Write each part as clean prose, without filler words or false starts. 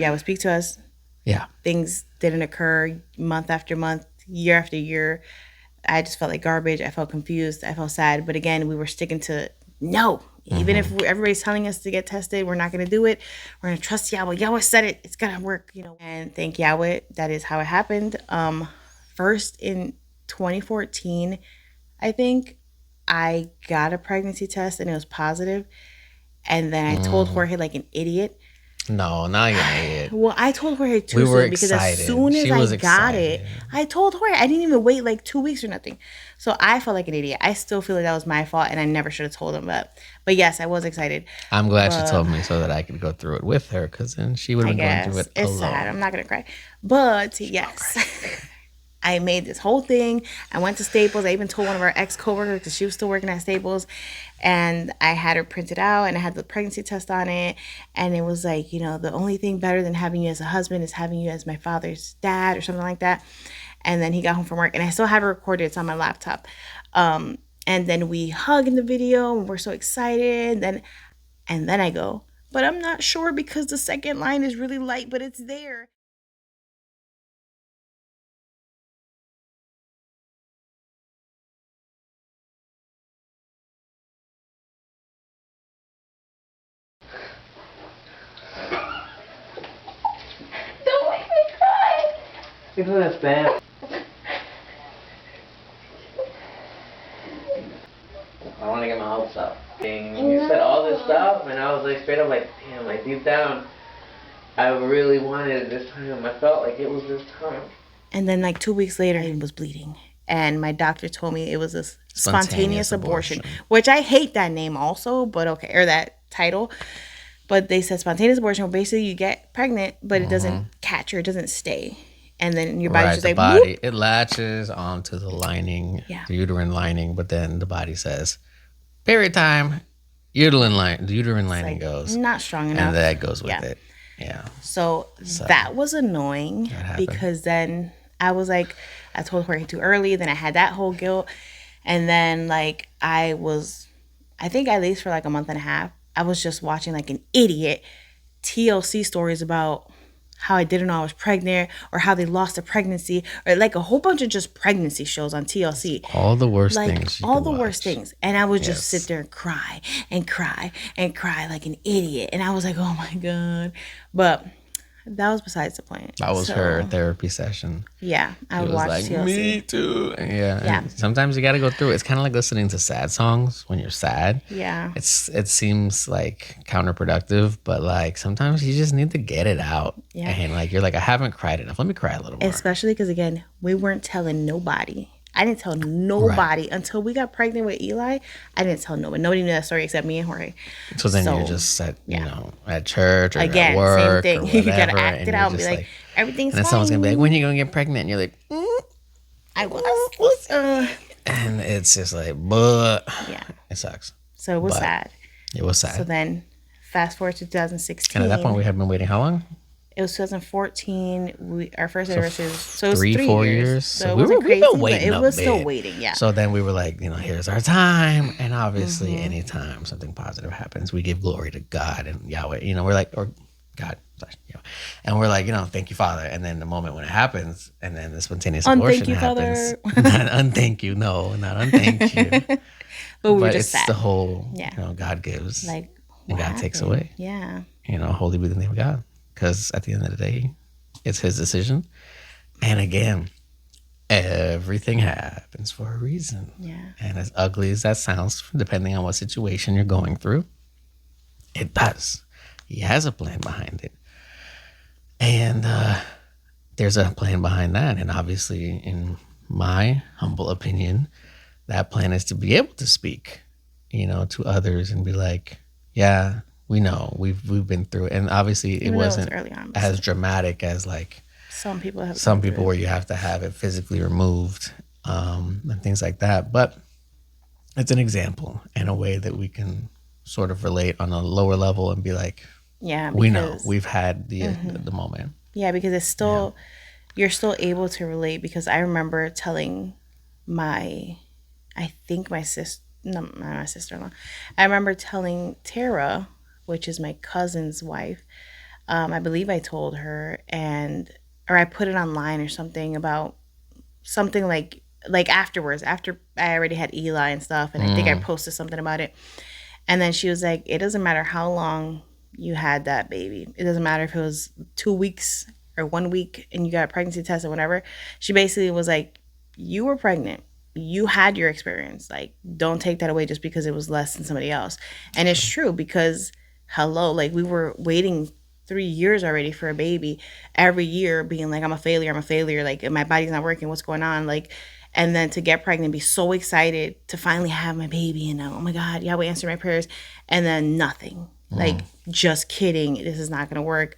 yeah, would speak to us. Yeah. Things didn't occur month after month, year after year. I just felt like garbage. I felt confused. I felt sad. But again, we were sticking to no. Even if everybody's telling us to get tested, we're not going to do it. We're going to trust Yahweh. Yahweh said it. It's going to work, you know. And thank Yahweh. That is how it happened. First in 2014, I think, I got a pregnancy test and it was positive. And then I told Jorge like an idiot. No, not you're an idiot. Well, I told Jorge too We were soon because excited. as soon as She I was got excited. it, I told Jorge. I didn't even wait like 2 weeks or nothing. So I felt like an idiot. I still feel like that was my fault and I never should have told him. But yes, I was excited. I'm glad she told me so that I could go through it with her, because then she would have been going through it It's alone. sad. I'm not going to cry. But yes. I made this whole thing. I went to Staples. I even told one of our ex-coworkers because she was still working at Staples. And I had her printed out and I had the pregnancy test on it. And it was like, you know, the only thing better than having you as a husband is having you as my father's dad or something like that. And then he got home from work and I still have it recorded. It's on my laptop. And then we hug in the video and we're so excited. And then I go, but I'm not sure because the second line is really light, but it's there. Don't make me cry. It's not as bad. I want to get my hopes up. And you said all this stuff, and I was like straight up like, damn, like deep down, I really wanted it this time. I felt like it was this time. And then like 2 weeks later, he was bleeding. And my doctor told me it was a spontaneous abortion, which I hate that name also, but okay, or that title. But they said spontaneous abortion, where basically you get pregnant, but it doesn't catch or it doesn't stay. And then your body's just the like, body, whoop. it latches onto the lining, the uterine lining, but then the body says, period time, the uterine lining like, goes. Not strong enough. And that goes with it. Yeah. So that was annoying because then I was like, I told Jorge too early. Then I had that whole guilt. And then like I think at least for like a month and a half, I was just watching like an idiot TLC stories about how I didn't know I was pregnant or how they lost a pregnancy or like a whole bunch of just pregnancy shows on TLC. All the worst things. All the worst things. And I would just sit there and cry and cry and cry like an idiot. And I was like, oh my God. But that was besides the point. That was her therapy session. Yeah. I would watch like, TLC. Me too. Yeah. Yeah. Sometimes you got to go through it. It's kind of like listening to sad songs when you're sad. Yeah. It seems like counterproductive, but like sometimes you just need to get it out. Yeah. And like you're like, I haven't cried enough. Let me cry a little more. Especially because again, we weren't telling nobody. I didn't tell nobody until we got pregnant with Eli. I didn't tell nobody. Nobody knew that story except me and Jorge. So then you're just at at church or again, at work same thing. or whatever, You gotta act it out and be like, everything's fine. And then someone's gonna be like, when are you gonna get pregnant? And you're like, I was. And it's just like, but yeah, it sucks. So it was sad. It was sad. So then, fast forward to 2016. And at that point, we had been waiting how long? It was 2014. Our first anniversary was so it was 3-4 years. years. So it wasn't crazy, but it was still waiting. Yeah. So then we were like, here's our time, and obviously, anytime something positive happens, we give glory to God and Yahweh. We're like, or God, and we're like, thank you, Father. And then the moment when it happens, and then the spontaneous abortion happens. Not unthank you, no, not unthank you. But we were just it's sad. the whole, God gives, like, and God takes away. Yeah. Holy be the name of God. Because at the end of the day, it's his decision. And again, everything happens for a reason. Yeah. And as ugly as that sounds, depending on what situation you're going through, it does. He has a plan behind it. And there's a plan behind that. And obviously, in my humble opinion, that plan is to be able to speak, to others and be like, yeah, we know we've been through it. And obviously it wasn't early on, as dramatic as like some people where you have to have it physically removed and things like that. But it's an example and a way that we can sort of relate on a lower level and be like, yeah, we know we've had the moment. Yeah, because it's still you're still able to relate, because I remember telling my sister-in-law. I remember telling Tara, which is my cousin's wife, I believe I told her, or I put it online or something about something like afterwards, after I already had Eli and stuff, and I think I posted something about it. And then she was like, it doesn't matter how long you had that baby. It doesn't matter if it was 2 weeks or 1 week and you got a pregnancy test or whatever. She basically was like, you were pregnant. You had your experience. Like, don't take that away just because it was less than somebody else. And it's true because, hello, like we were waiting 3 years already for a baby, every year being like, I'm a failure. Like, my body's not working. What's going on? Like, and then to get pregnant, be so excited to finally have my baby, and oh my God, Yahweh answered my prayers, and then nothing. Like, just kidding, this is not going to work.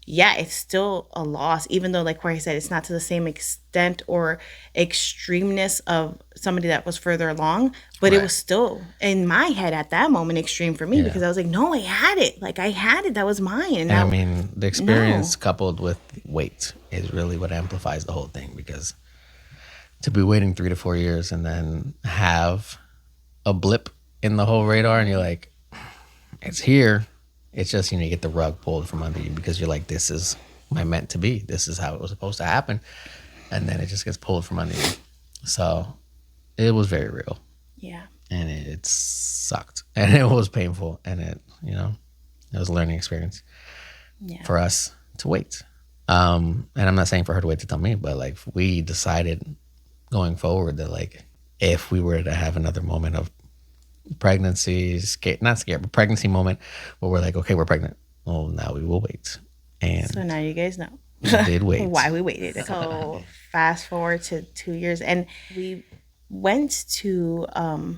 Yeah, it's still a loss, even though, like Jorge said, it's not to the same extent or extremeness of somebody that was further along, but it was still, in my head at that moment, extreme for me because I was like, no, I had it. Like, I had it. That was mine. And I mean, the experience coupled with weight is really what amplifies the whole thing, because to be waiting 3 to 4 years and then have a blip in the whole radar and you're like, it's here. It's just, you get the rug pulled from under you because you're like, this is my meant to be. This is how it was supposed to happen. And then it just gets pulled from under you. So it was very real. Yeah. And it sucked. And it was painful. And it was a learning experience for us to wait. And I'm not saying for her to wait to tell me, but like we decided going forward that like if we were to have another moment of pregnancy, not scared, but pregnancy moment where we're like, okay, we're pregnant. Well, now we will wait. And so now you guys know. We did wait. Why we waited. So fast forward to 2 years, and we went to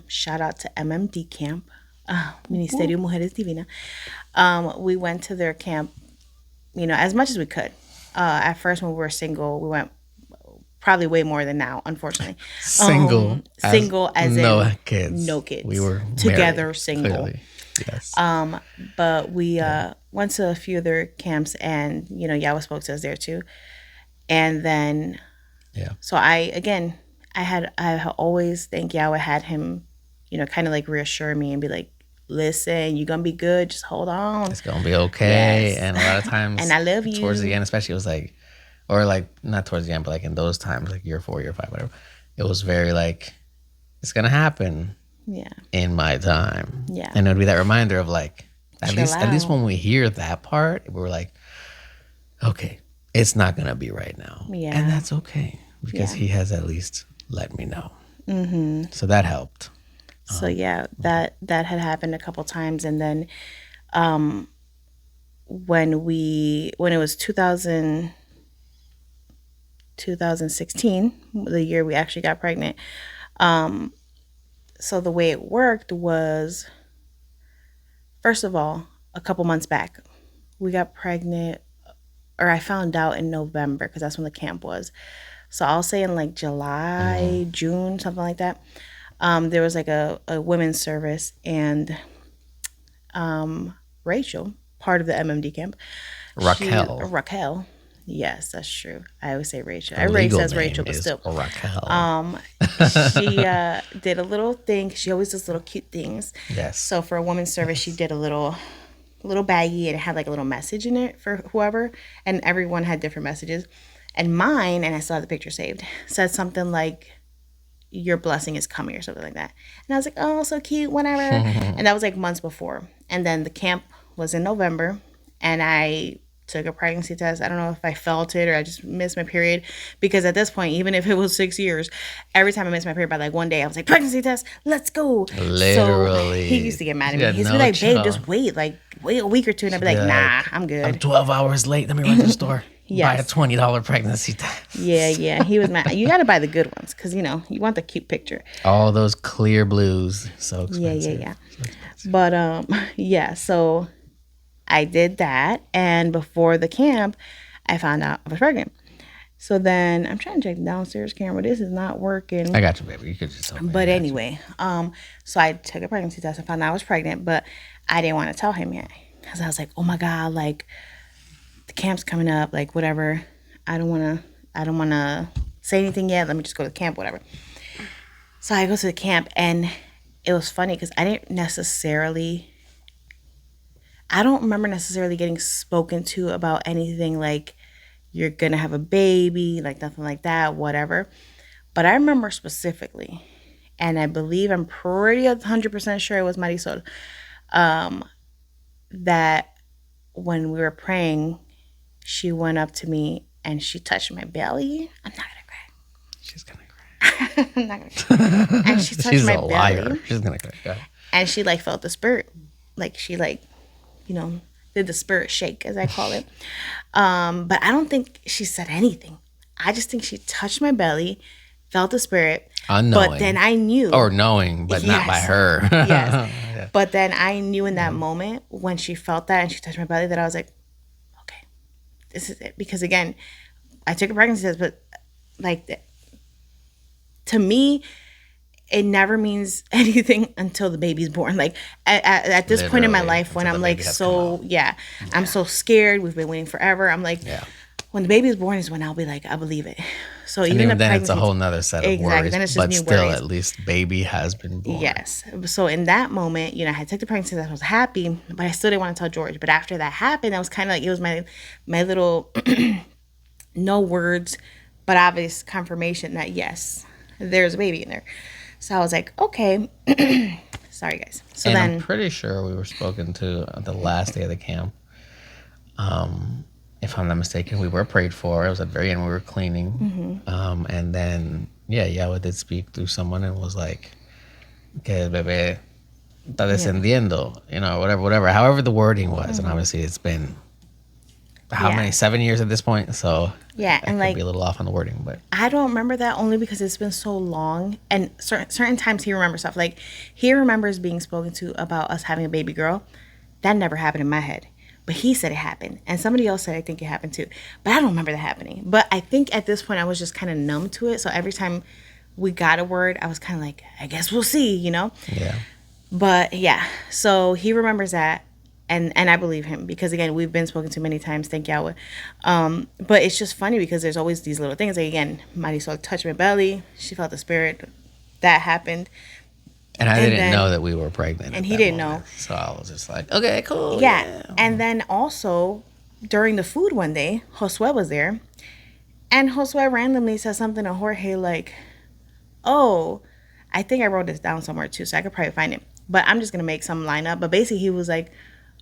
shout out to MMD camp, Ministerio Mujeres Divina. We went to their camp, as much as we could. At first, when we were single, we went probably way more than now, unfortunately. Single as no in kids. no kids. We were together, married, single. Clearly. Yes. But we went to a few other camps, and Yahweh spoke to us there too. And then, so I always think Yahweh had him, kind of like reassure me and be like, listen, you're gonna be good. Just hold on. It's gonna be okay. Yes. And a lot of times, and I love you. Towards the end, especially, it was like, or like not towards the end, but like in those times, like year 4, year 5, whatever. It was very like, it's gonna happen. Yeah. In my time. Yeah. And it would be that reminder of like, at Chill least out. when we hear that part, we're like, okay, it's not gonna be right now. Yeah. And that's okay because he has at least let me know. Mm-hmm. So that helped. So that had happened a couple times, and then when it was 2016, the year we actually got pregnant. So the way it worked was, first of all, a couple months back, we got pregnant, or I found out in November because that's when the camp was. So I'll say in like July, June, something like that. There was like a women's service, and Rachel, part of the MMD camp. Raquel. Yes, that's true. I always say Rachel. Everybody says Rachel, but still. Raquel. She did a little thing. She always does little cute things. Yes. So for a woman's service, she did a little baggie, and it had like a little message in it for whoever, and everyone had different messages. And mine, and I still have the picture saved, said something like, your blessing is coming, or something like that. And I was like, oh, so cute, whatever. And that was like months before. And then the camp was in November, and I took a pregnancy test. I don't know if I felt it or I just missed my period, because at this point, even if it was 6 years, every time I missed my period by like one day, I was like, pregnancy test, let's go. Literally. So he used to get mad at me. He'd no be like, babe, chill. just wait a week or two. And I'd be like, nah, I'm good. I'm 12 hours late. Let me run to the store. Yes. Buy a $20 pregnancy test. Yeah. He was mad. You got to buy the good ones because, you want the cute picture. All those clear blues. So expensive. Yeah. But, so I did that. And before the camp, I found out I was pregnant. So then I'm trying to check the downstairs camera. This is not working. I got you, baby. You could just tell me. But anyway, so I took a pregnancy test. I found out I was pregnant, but I didn't want to tell him yet because I was like, oh my God, like the camp's coming up, like whatever. I don't want to say anything yet. Let me just go to the camp, whatever. So I go to the camp, and it was funny because I didn't necessarily, I don't remember necessarily getting spoken to about anything like you're gonna have a baby, like nothing like that, whatever. But I remember specifically, and I believe I'm pretty 100% sure it was Marisol, that when we were praying, she went up to me and she touched my belly. I'm not gonna cry. She's gonna cry. I'm not gonna cry. And she touched She's my a liar. belly. She's gonna cry. Go ahead. And she like felt the spirit. Like she like, did the spirit shake, as I call it. But I don't think she said anything. I just think she touched my belly, felt the spirit. Unknowing. But then I knew. Or knowing, but not by Yes. her. Yes. Yeah. But then I knew in that moment when she felt that and she touched my belly that I was like, okay, this is it. Because again, I took a pregnancy test, but like to me, it never means anything until the baby's born. Like at this point in my Literally, life when until I'm the like baby has so come I'm so scared. We've been waiting forever. I'm like, Yeah. when the baby's born is when I'll be like, I believe it. So And even even the then, it's a pregnancy- whole nother set of Exactly. worries. Then it's just But new still, worries. at least baby has been born. Yes. So in that moment, I had taken the pregnancy test. I was happy, but I still didn't want to tell George. But after that happened, I was kind of like, it was my little no words, but obvious confirmation that yes, there's a baby in there. So I was like, okay. Sorry, guys. So And then I'm pretty sure we were spoken to the last day of the camp. If I'm not mistaken, we were prayed for. It was at the very end. We were cleaning. And then, Yahweh did speak through someone and was like, que el bebé está descendiendo, whatever. However the wording was. And obviously it's been, how Yeah. many? 7 years at this point? So Yeah, I and could like be a little off on the wording, but I don't remember that only because it's been so long, and certain times he remembers stuff. Like he remembers being spoken to about us having a baby girl. That never happened in my head, but he said it happened, and somebody else said I think it happened too. But I don't remember that happening. But I think at this point I was just kind of numb to it. So every time we got a word, I was kind of like, I guess we'll see, yeah. But yeah, so he remembers that. And I believe him because again we've been spoken to many times, thank Yahweh. But it's just funny because there's always these little things. Like again, Marisol touched my belly. She felt the spirit. That happened. And I didn't then- know that we were pregnant. and at he that didn't moment. So I was just like, okay, cool. Yeah. And then also during the food one day, Josue was there, and Josue randomly said something to Jorge like, "Oh, I think I wrote this down somewhere too, so I could probably find it. But I'm just gonna make some line up. But basically, he was like,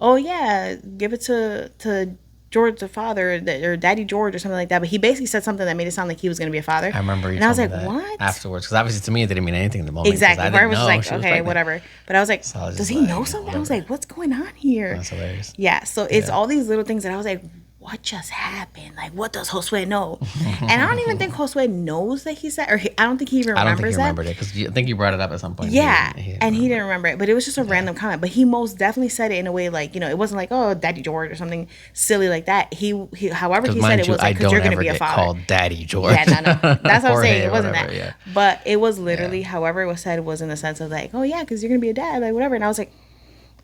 "Oh yeah, give it to George the father or Daddy George or something like that." But he basically said something that made it sound like he was gonna be a father. I remember you and I was told like, me that "What?" afterwards, because obviously to me it didn't mean anything in the moment. 'cause Exactly. I Where I didn't was know like, she was okay, pregnant. whatever. But I was like, So I was does just he like, know something? I was whatever. like, what's going on here? That's hilarious. Yeah, so it's Yeah. all these little things that I was like, what just happened? Like, what does Josue know? And I don't even think Josue knows that he said, I don't think he even I don't remembers think he that. remembered it because I think you brought it up at some point. Yeah, He and he didn't remember it, but it was just a random comment. But he most definitely said it in a way like, it wasn't like, oh, Daddy George or something silly like that. He however he said mind it you, was I like, because don't you're going to ever be a get father. called Daddy George. Yeah, no. That's what I'm Jorge saying. It or wasn't whatever, that. yeah. But it was literally, however it was said, was in the sense of like, oh yeah, because you're going to be a dad, like whatever. And I was like,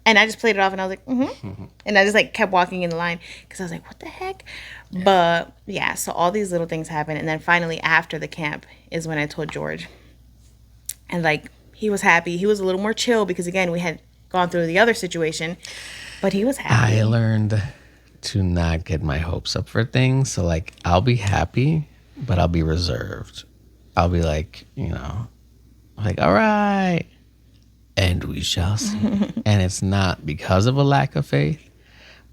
and I just played it off and I was like, mm-hmm. And I just like kept walking in the line because I was like, what the heck? Yeah. But yeah, so all these little things happen. And then finally after the camp is when I told George. And like, he was happy. He was a little more chill because again, we had gone through the other situation, but he was happy. I learned to not get my hopes up for things. So like, I'll be happy, but I'll be reserved. I'll be like, like, all right. And we shall see. And it's not because of a lack of faith,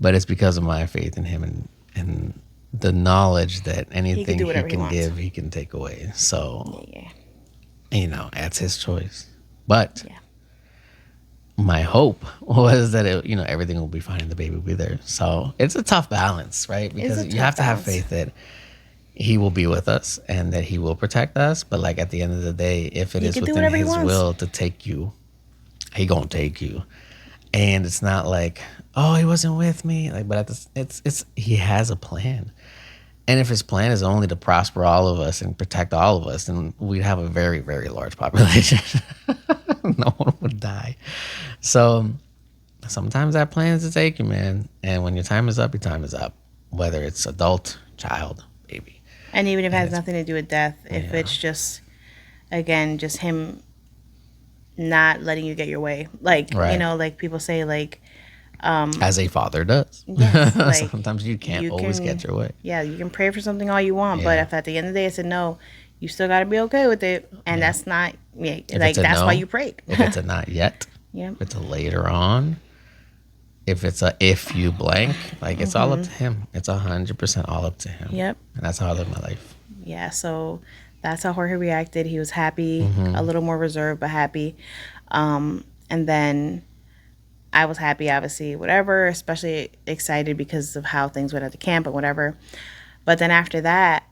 but it's because of my faith in him and the knowledge that anything he whatever he can wants. give, he can take away. So, Yeah. that's his choice. But Yeah. my hope was that everything will be fine and the baby will be there. So it's a tough balance, right? Because you have to have faith that he will be with us and that he will protect us. But like at the end of the day, if it is can do within whatever he his wants. will to take you, he gonna take you. And it's not like, oh, he wasn't with me. Like, but it's he has a plan. And if his plan is only to prosper all of us and protect all of us, then we'd have a very, very large population. No one would die. So sometimes that plan is to take you, man. And when your time is up, your time is up. Whether it's adult, child, baby. And even if it has nothing to do with death, if it's just, again, just him not letting you get your way. Like, Right. like people say, like, As a father does. Yes, like, Sometimes you can't you always can- get your way. Yeah, you can pray for something all you want, but Yeah. if at the end of the day it's a no, you still got to be okay with it. And that's not, yeah, If like, it's a that's no, why you prayed. if it's a not yet, Yeah. if it's a later on, if it's a if you blank, like it's all up to him. It's 100% all up to him. Yep. And that's how I live my life. Yeah, so that's how Jorge reacted. He was happy, Mm-hmm. a little more reserved, but happy. And then I was happy, obviously, whatever, especially excited because of how things went at the camp and whatever. But then after that,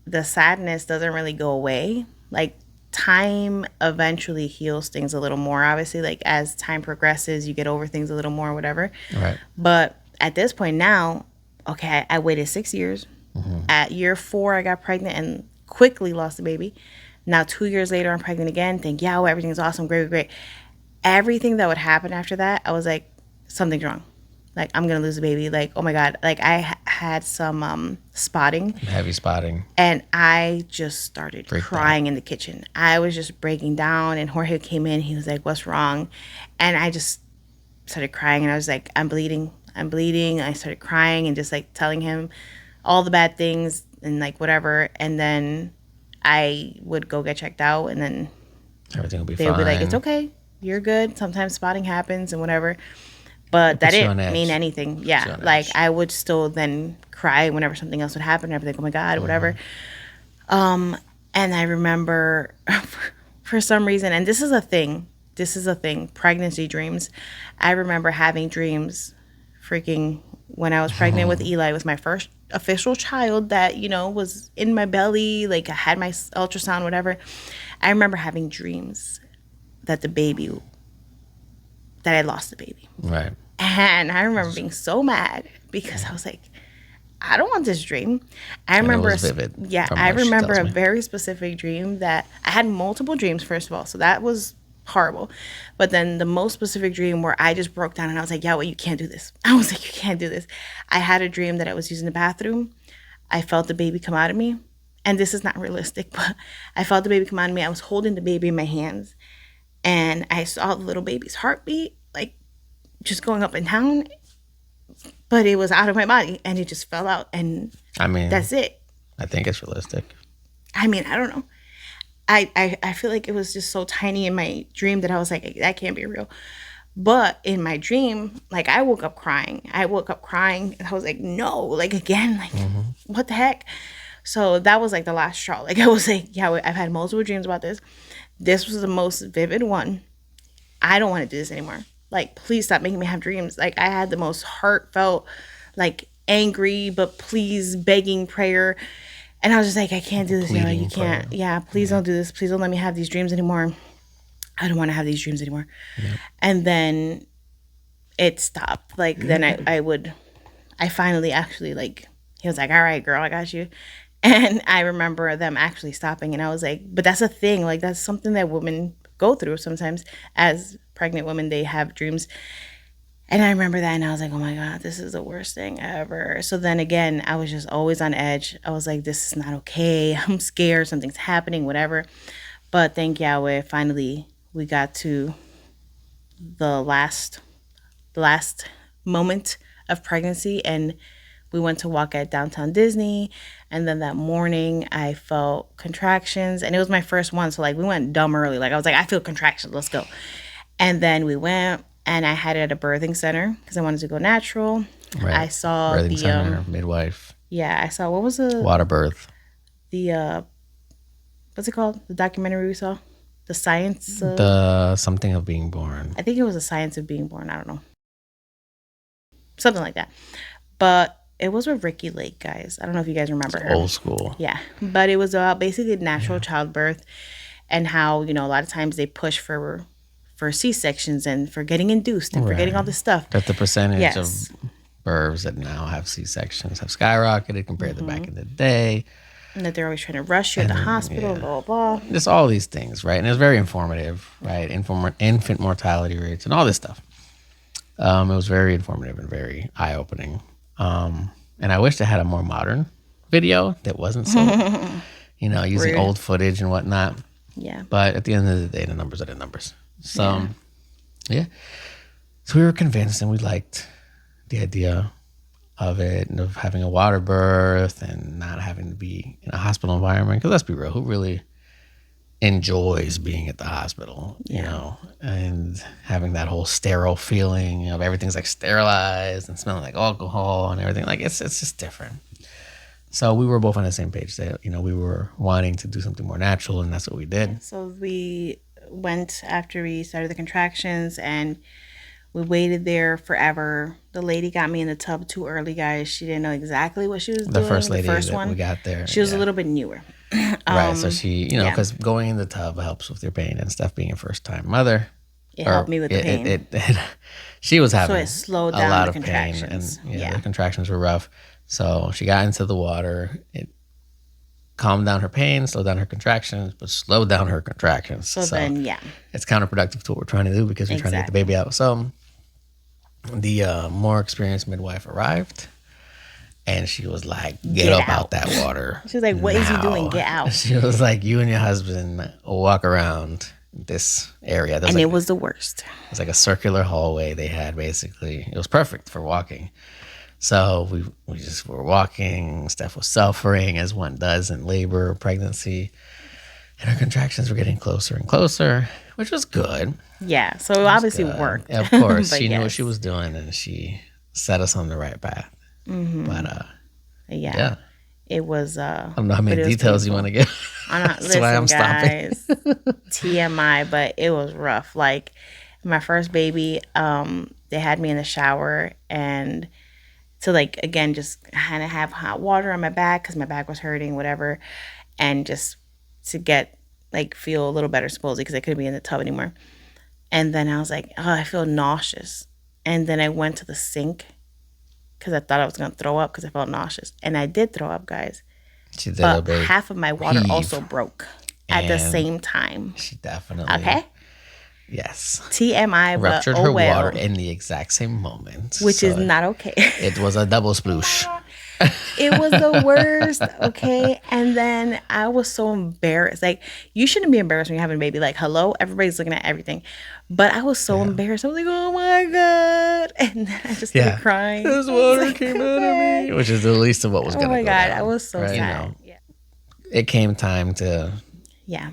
the sadness doesn't really go away. Like, time eventually heals things a little more. Obviously, like, as time progresses, you get over things a little more, whatever. Right. But at this point now, okay, I waited 6 years. At year 4, I got pregnant and quickly lost the baby. Now, 2 years later, I'm pregnant again. Think, yeah, well, everything's awesome, great, great. Everything that would happen after that, I was like, something's wrong. Like, I'm going to lose the baby. Like, oh my God. Like, I had some spotting. Heavy spotting. And I just started Freaked crying in the kitchen. I was just breaking down. And Jorge came in. He was like, what's wrong? And I just started crying. And I was like, I'm bleeding. I'm bleeding. I started crying and just like telling him all the bad things and like whatever. And then I would go get checked out. And then Everything will be they fine. would be like, it's okay. You're good. Sometimes spotting happens and whatever. But that puts you on didn't edge. mean anything. Puts you Yeah. on Like, edge. I would still then cry whenever something else would happen. I'd be like, oh my God, whatever. And I remember for some reason, and this is a thing, pregnancy dreams. I remember having dreams freaking when I was pregnant with Eli. It was my first official child that, you know, was in my belly. Like, I had my ultrasound, whatever. I remember having dreams that I lost the baby. Right. And I remember being so mad because I was like, I don't want this dream. I And it remember, was vivid yeah, from I what she remember tells a me. very specific dream that I had multiple dreams, first of all. So that was horrible. But then the most specific dream where I just broke down and I was like, yeah, well, you can't do this. I was like, you can't do this. I had a dream that I was using the bathroom. I felt the baby come out of me. And this is not realistic, but I felt the baby come out of me. I was holding the baby in my hands. And I saw the little baby's heartbeat, like, just going up and down, but it was out of my body and it just fell out, and I mean, that's it. I think it's realistic. I mean, I don't know. I feel like it was just so tiny in my dream that I was like, that can't be real. But in my dream, like, I woke up crying. And I was like, no, like, again, like, what the heck? So that was like the last straw. Like, I was like, yeah, I've had multiple dreams about this. This was the most vivid one. I don't want to do this anymore. Like, please stop making me have dreams. Like, I had the most heartfelt, like, angry, but please begging prayer. And I was just like, I can't do this. You Pleading can't. prayer. Yeah, please don't do this. Please don't let me have these dreams anymore. I don't want to have these dreams anymore. And then it stopped. Like, then I finally actually, like, he was like, all right, girl, I got you. And I remember them actually stopping. And I was like, but that's a thing. Like, that's something that women go through sometimes. As pregnant women, they have dreams. And I remember that, and I was like, oh my God, this is the worst thing ever. So then again, I was just always on edge. I was like, this is not okay. I'm scared. Something's happening, whatever. But thank Yahweh, finally, we got to the last moment of pregnancy, and we went to walk at downtown Disney. And then that morning, I felt contractions, and it was my first one. So, like, we went dumb early. Like, I was like, I feel contractions. Let's go. And then we went. And I had it at a birthing center because I wanted to go natural. Right. I saw Birthing center, midwife, yeah, I saw, what was the water birth. What's it called? The documentary we saw? The science of, The something of being born. I think it was the science of being born. I don't know. Something like that. But it was with Ricky Lake, guys. I don't know if you guys remember her. Old school. Yeah. But it was about basically natural childbirth and how, you know, a lot of times they push for C-sections and for getting induced and for getting all this stuff. That the percentage Yes. of births that now have C-sections have skyrocketed compared to back in the day. And that they're always trying to rush you at the hospital, blah, blah, blah. Just all these things, right? And it was very informative, right? Infant mortality rates and all this stuff. It was very informative and very eye-opening. And I wish they had a more modern video that wasn't so, using Rude. old footage and whatnot. Yeah. But at the end of the day, the numbers are the numbers. So, yeah. So we were convinced and we liked the idea of it and of having a water birth and not having to be in a hospital environment. Because let's be real, who really enjoys being at the hospital, you know, and having that whole sterile feeling of everything's like sterilized and smelling like alcohol and everything. Like it's just different. So we were both on the same page that, you know, we were wanting to do something more natural, and that's what we did. So we went after we started the contractions, and we waited there forever. The lady got me in the tub too early, guys. She didn't know exactly what she was doing. The first lady the first that one, we got there. she was a little bit newer. Right. So she, you know, because going in the tub helps with your pain and stuff, being a first time mother. It helped me with the pain. She was having so it slowed a down lot the of pain, contractions. and the contractions were rough. So she got into the water. It calmed down her pain, slowed down her contractions, but slowed down her contractions. So then, it's counterproductive to what we're trying to do because we're trying to get the baby out. So the more experienced midwife arrived. And she was like, get up out that water. She was like, what is he doing? Get out. She was like, you and your husband walk around this area. And like, it was the worst. It was like a circular hallway they had, basically. It was perfect for walking. So we just were walking. Steph was suffering, as one does in labor or pregnancy. And her contractions were getting closer and closer, which was good. Yeah, so it obviously worked. Of course. She knew what she was doing, and she set us on the right path. Mm-hmm. But it was. I don't know how many details you want to give. That's why I'm guys, stopping. TMI, but it was rough. Like my first baby, they had me in the shower, and to like again just kind of have hot water on my back because my back was hurting, whatever, and just to get like feel a little better supposedly because I couldn't be in the tub anymore. And then I was like, oh, I feel nauseous, and then I went to the sink. Because I thought I was going to throw up because I felt nauseous. And I did throw up, guys. She did, but half of my water also broke at the same time. She definitely. Okay? Yes. TMI, ruptured her water in the exact same moment. Which is not okay. It was a double sploosh. It was the worst, okay? And then I was so embarrassed. Like, you shouldn't be embarrassed when you're having a baby. Like, hello? Everybody's looking at everything. But I was so embarrassed. I was like, oh my God. And then I just started crying. This water came out of me. Which is the least of what was going to go down. Oh my God. I was so sad. You know, it came time to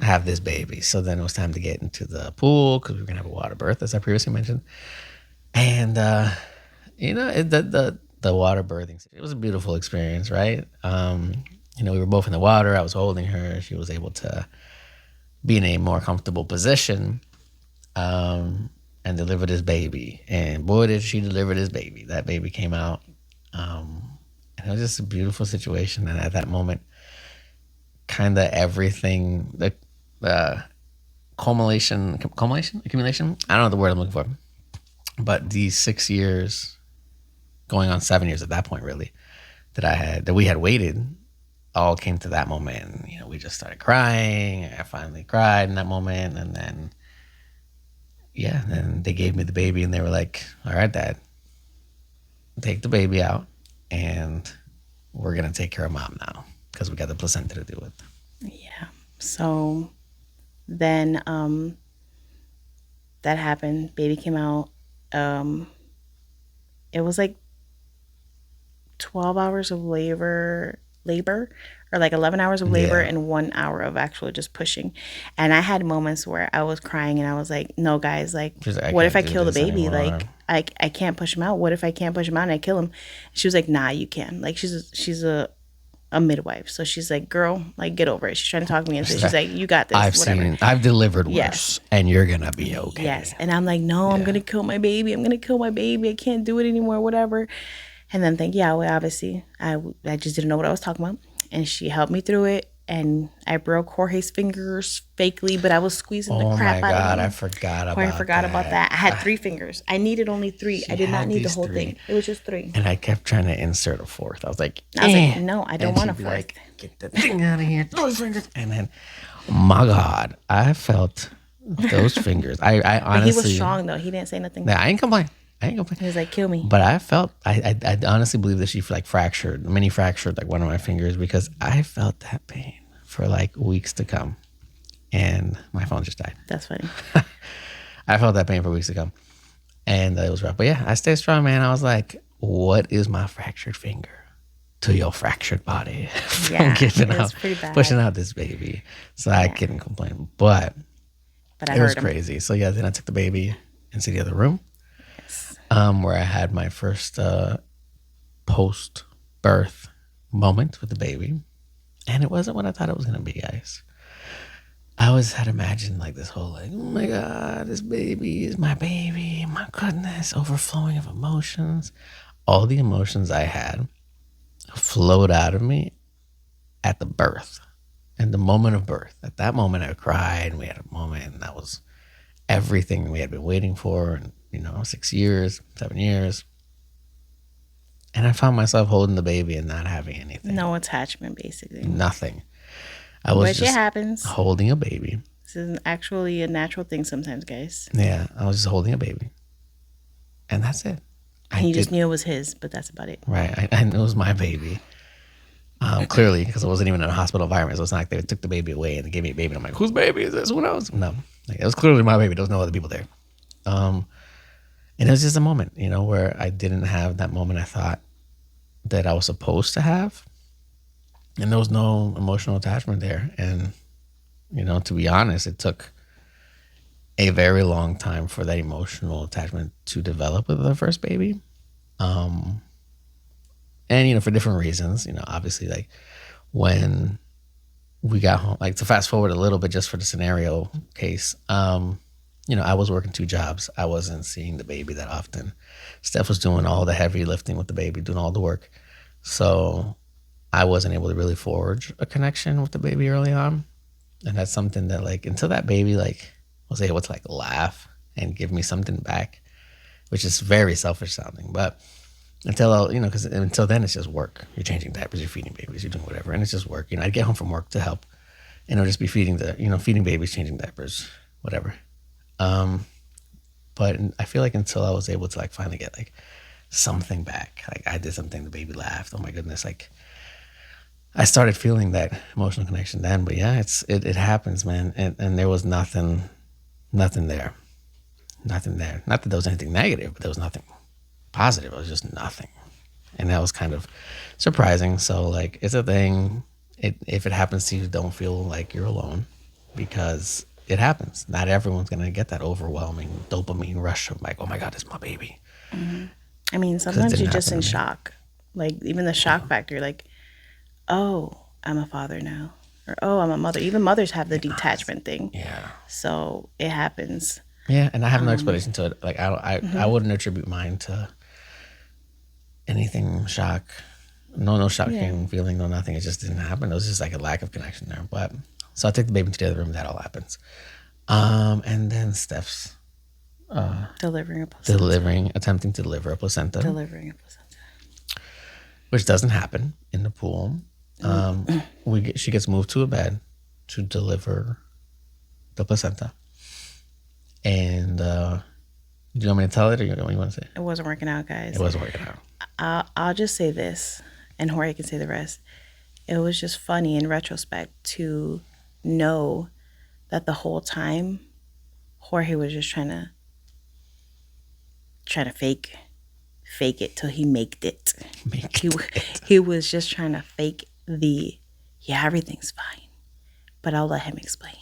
have this baby. So then it was time to get into the pool because we were going to have a water birth, as I previously mentioned. And, you know, the water birthing, it was a beautiful experience, right? You know, we were both in the water. I was holding her. She was able to be in a more comfortable position and deliver this baby. And boy, did she deliver this baby. That baby came out. And it was just a beautiful situation. And at that moment, kind of everything, the accumulation, I don't know the word I'm looking for. But these 6 years, going on 7 years at that point, really, that we had waited, all came to that moment. And, you know, we just started crying. I finally cried in that moment, and then, then they gave me the baby, and they were like, "All right, Dad, take the baby out, and we're gonna take care of Mom now because we got the placenta to do it." Yeah. So then that happened. Baby came out. It was like 12 hours of labor or like 11 hours of labor and 1 hour of actual just pushing. And I had moments where I was crying and I was like, no guys, like what if I kill the baby anymore. Like I can't push him out. What if I can't push him out and I kill him? She was like, nah, you can. Like she's a midwife, so she's like, girl, like get over it. She's trying to talk me into it. She's like, you got this. I've delivered worse, and you're gonna be okay. Yes. And I'm like, no, I'm gonna kill my baby. I can't do it anymore, whatever. And then think, obviously, I just didn't know what I was talking about. And she helped me through it. And I broke Jorge's fingers fakely, but I was squeezing the crap out of him. Oh my God, I forgot about that. I had 3 fingers. I needed only 3. I did not need the whole thing. It was just 3. And I kept trying to insert a 4th. I was like, no, I don't want a 4th. Like, get the thing out of here. Those fingers. And then, my God, I felt those fingers. I honestly. But he was strong, though. He didn't say nothing. I ain't complaining. He was like, kill me. But I felt, I honestly believe that she like mini fractured like one of my fingers because I felt that pain for like weeks to come. And my phone just died. That's funny. I felt that pain for weeks to come. And it was rough. But yeah, I stayed strong, man. I was like, what is my fractured finger to your fractured body from Yeah, giving it was out, pretty bad. pushing out this baby. So I couldn't complain, but I it was heard him. crazy. So yeah, then I took the baby into the other room, Yes. where I had my first post-birth moment with the baby, and it wasn't what I thought it was gonna be, guys. I always had imagined like this whole like, oh my God, this baby is my baby. My goodness, overflowing of emotions. All the emotions I had flowed out of me at the birth and the moment of birth. At that moment, I cried, and we had a moment, and that was everything we had been waiting for. And 6 years, 7 years, and I found myself holding the baby and not having anything, No attachment, basically. nothing. I was Which it just happens. holding a baby. This is actually a natural thing sometimes, guys. Yeah, I was just holding a baby, and that's it. And you just knew it was his, but that's about it. Right. I knew it was my baby. Clearly, because I wasn't even in a hospital environment. So it's not like they took the baby away and they gave me a baby. And I'm like, whose baby is this? Who knows? No. Like, it was clearly my baby. There was no other people there. And it was just a moment, where I didn't have that moment I thought that I was supposed to have. And there was no emotional attachment there. And, to be honest, it took a very long time for that emotional attachment to develop with the first baby. And, for different reasons, obviously, like when we got home, like to fast forward a little bit just for the scenario case, I was working 2 jobs. I wasn't seeing the baby that often. Steph was doing all the heavy lifting with the baby, doing all the work. So I wasn't able to really forge a connection with the baby early on. And that's something that, like, until that baby, like, was able to, like, laugh and give me something back, which is very selfish sounding, but because until then it's just work. You're changing diapers, you're feeding babies, you're doing whatever, and it's just work. I'd get home from work to help, and I'll just be feeding babies, changing diapers, whatever. But I feel like until I was able to like finally get like something back, like I did something, the baby laughed. Oh my goodness, like I started feeling that emotional connection then. But yeah, it happens, man, and there was nothing there. Nothing there. Not that there was anything negative, but there was nothing positive. It was just nothing. And that was kind of surprising. So, like, it's a thing. If it happens to you, don't feel like you're alone, because it happens. Not everyone's going to get that overwhelming dopamine rush of like, oh my God, it's my baby. Mm-hmm. I mean, sometimes you're just in shock. Like, even the shock factor, like, oh, I'm a father now. Or, oh, I'm a mother. Even mothers have the detachment thing. Yeah. So it happens. Yeah, and I have no explanation to it. Like, I wouldn't attribute mine to anything shock. No shocking feeling, no nothing. It just didn't happen. It was just like a lack of connection there. But so I took the baby into the other room. That all happens. And then Steph's Attempting to deliver a placenta. Delivering a placenta. Which doesn't happen in the pool. She gets moved to a bed to deliver the placenta. And do you want me to tell it, or what you want to say? It wasn't working out, guys. It wasn't working out. I'll just say this, and Jorge can say the rest. It was just funny in retrospect to know that the whole time Jorge was just trying to fake it till he maked it. He was just trying to fake everything's fine, but I'll let him explain.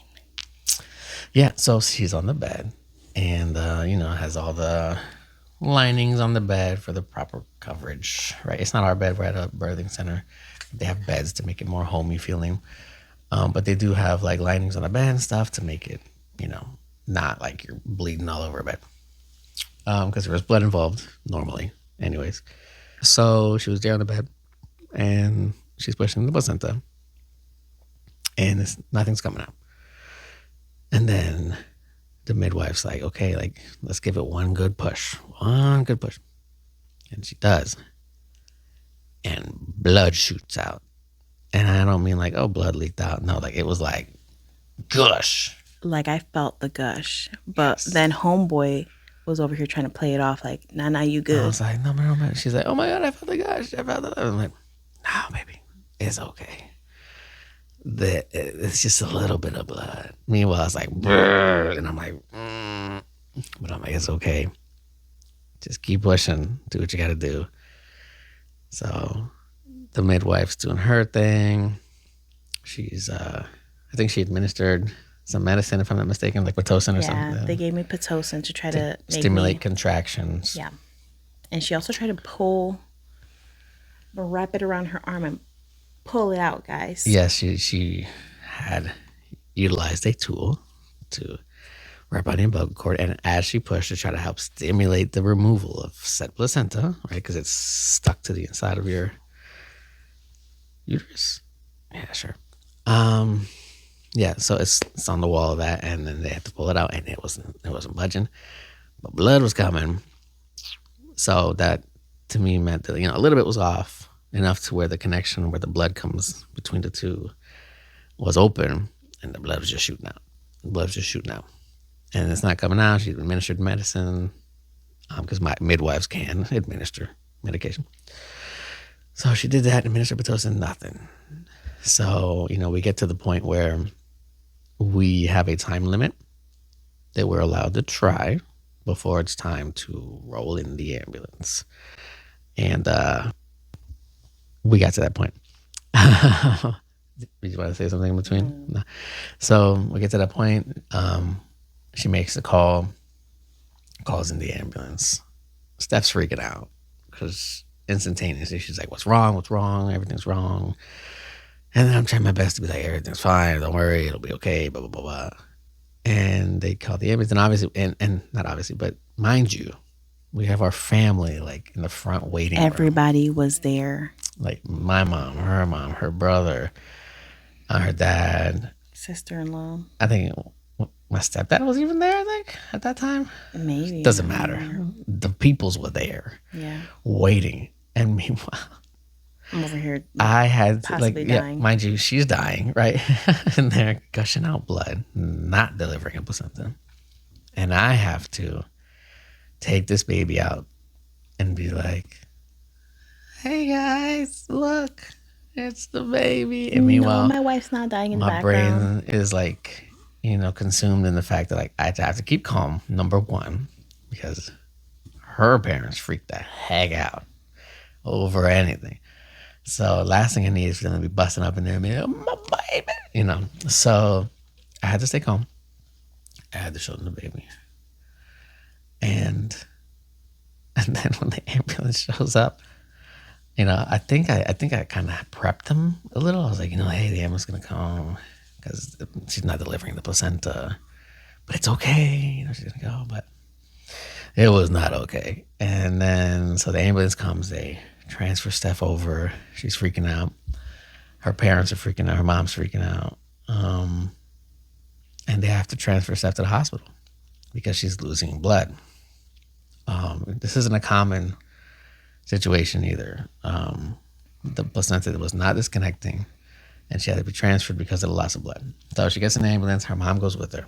Yeah, so she's on the bed, and has all the linings on the bed for the proper coverage, right? It's not our bed. We're at a birthing center. They have beds to make it more homey feeling, but they do have like linings on the bed and stuff to make it, not like you're bleeding all over a bed, because there was blood involved normally. Anyways, so she was there on the bed, and she's pushing the placenta, and nothing's coming out. And then the midwife's like, okay, like, let's give it one good push. And she does. And blood shoots out. And I don't mean like, oh, blood leaked out. No, like, it was like gush. Like, I felt the gush. But then homeboy was over here trying to play it off like, nah, you good. I was like, no. She's like, oh my God, I felt the gush. I'm like, no, baby, it's okay. It's just a little bit of blood. Meanwhile, I was like, brr, and I'm like, but I'm like, it's okay. Just keep pushing. Do what you got to do. So the midwife's doing her thing. She's, I think she administered some medicine, if I'm not mistaken, like Pitocin or something. Yeah, they gave me Pitocin to try to make stimulate me, contractions. yeah. And she also tried to wrap it around her arm and pull it out, guys. Yes, she had utilized a tool to wrap around the umbilical cord, and as she pushed to try to help stimulate the removal of said placenta, right, because it's stuck to the inside of your uterus. Yeah, sure. Yeah, so it's on the wall of that, and then they had to pull it out, and it wasn't budging, but blood was coming. So that to me meant that, a little bit was off, enough to where the connection where the blood comes between the two was open, and the blood was just shooting out. And it's not coming out. She administered medicine because my midwives can administer medication. So she did that, administered Pitocin, nothing. So, we get to the point where we have a time limit that we're allowed to try before it's time to roll in the ambulance. And we got to that point. Did you want to say something in between? No. So we get to that point. She makes a call, calls in the ambulance. Steph's freaking out because instantaneously she's like, what's wrong? Everything's wrong. And then I'm trying my best to be like, everything's fine. Don't worry. It'll be okay. Blah, blah, blah, blah. And they call the ambulance. And obviously, and not obviously, but mind you, we have our family like in the front waiting room. Everybody was there. Like my mom, her brother, her dad. Sister-in-law. I think my stepdad was even there, I think, at that time. Maybe. Doesn't matter. The peoples were there. Yeah. Waiting. And meanwhile, I'm over here. I had possibly dying. mind you, she's dying, right? And they're gushing out blood, not delivering a placenta. And I have to take this baby out and be like, hey guys, look, it's the baby. And meanwhile, no, my wife's not dying in the my background. brain is like, consumed in the fact that like I have to keep calm, number one, because her parents freaked the heck out over anything. So last thing I need is for them to be busting up in there and be like, my baby, So I had to stay calm. I had to show them the baby. And then when the ambulance shows up, I think I kind of prepped them a little. I was like, hey, the ambulance is gonna come because she's not delivering the placenta, but it's okay. She's gonna go, but it was not okay. And then so the ambulance comes, they transfer Steph over. She's freaking out. Her parents are freaking out. Her mom's freaking out. And they have to transfer Steph to the hospital because she's losing blood. This isn't a common situation either. The placenta was not disconnecting, and she had to be transferred because of the loss of blood. So she gets in the ambulance. Her mom goes with her.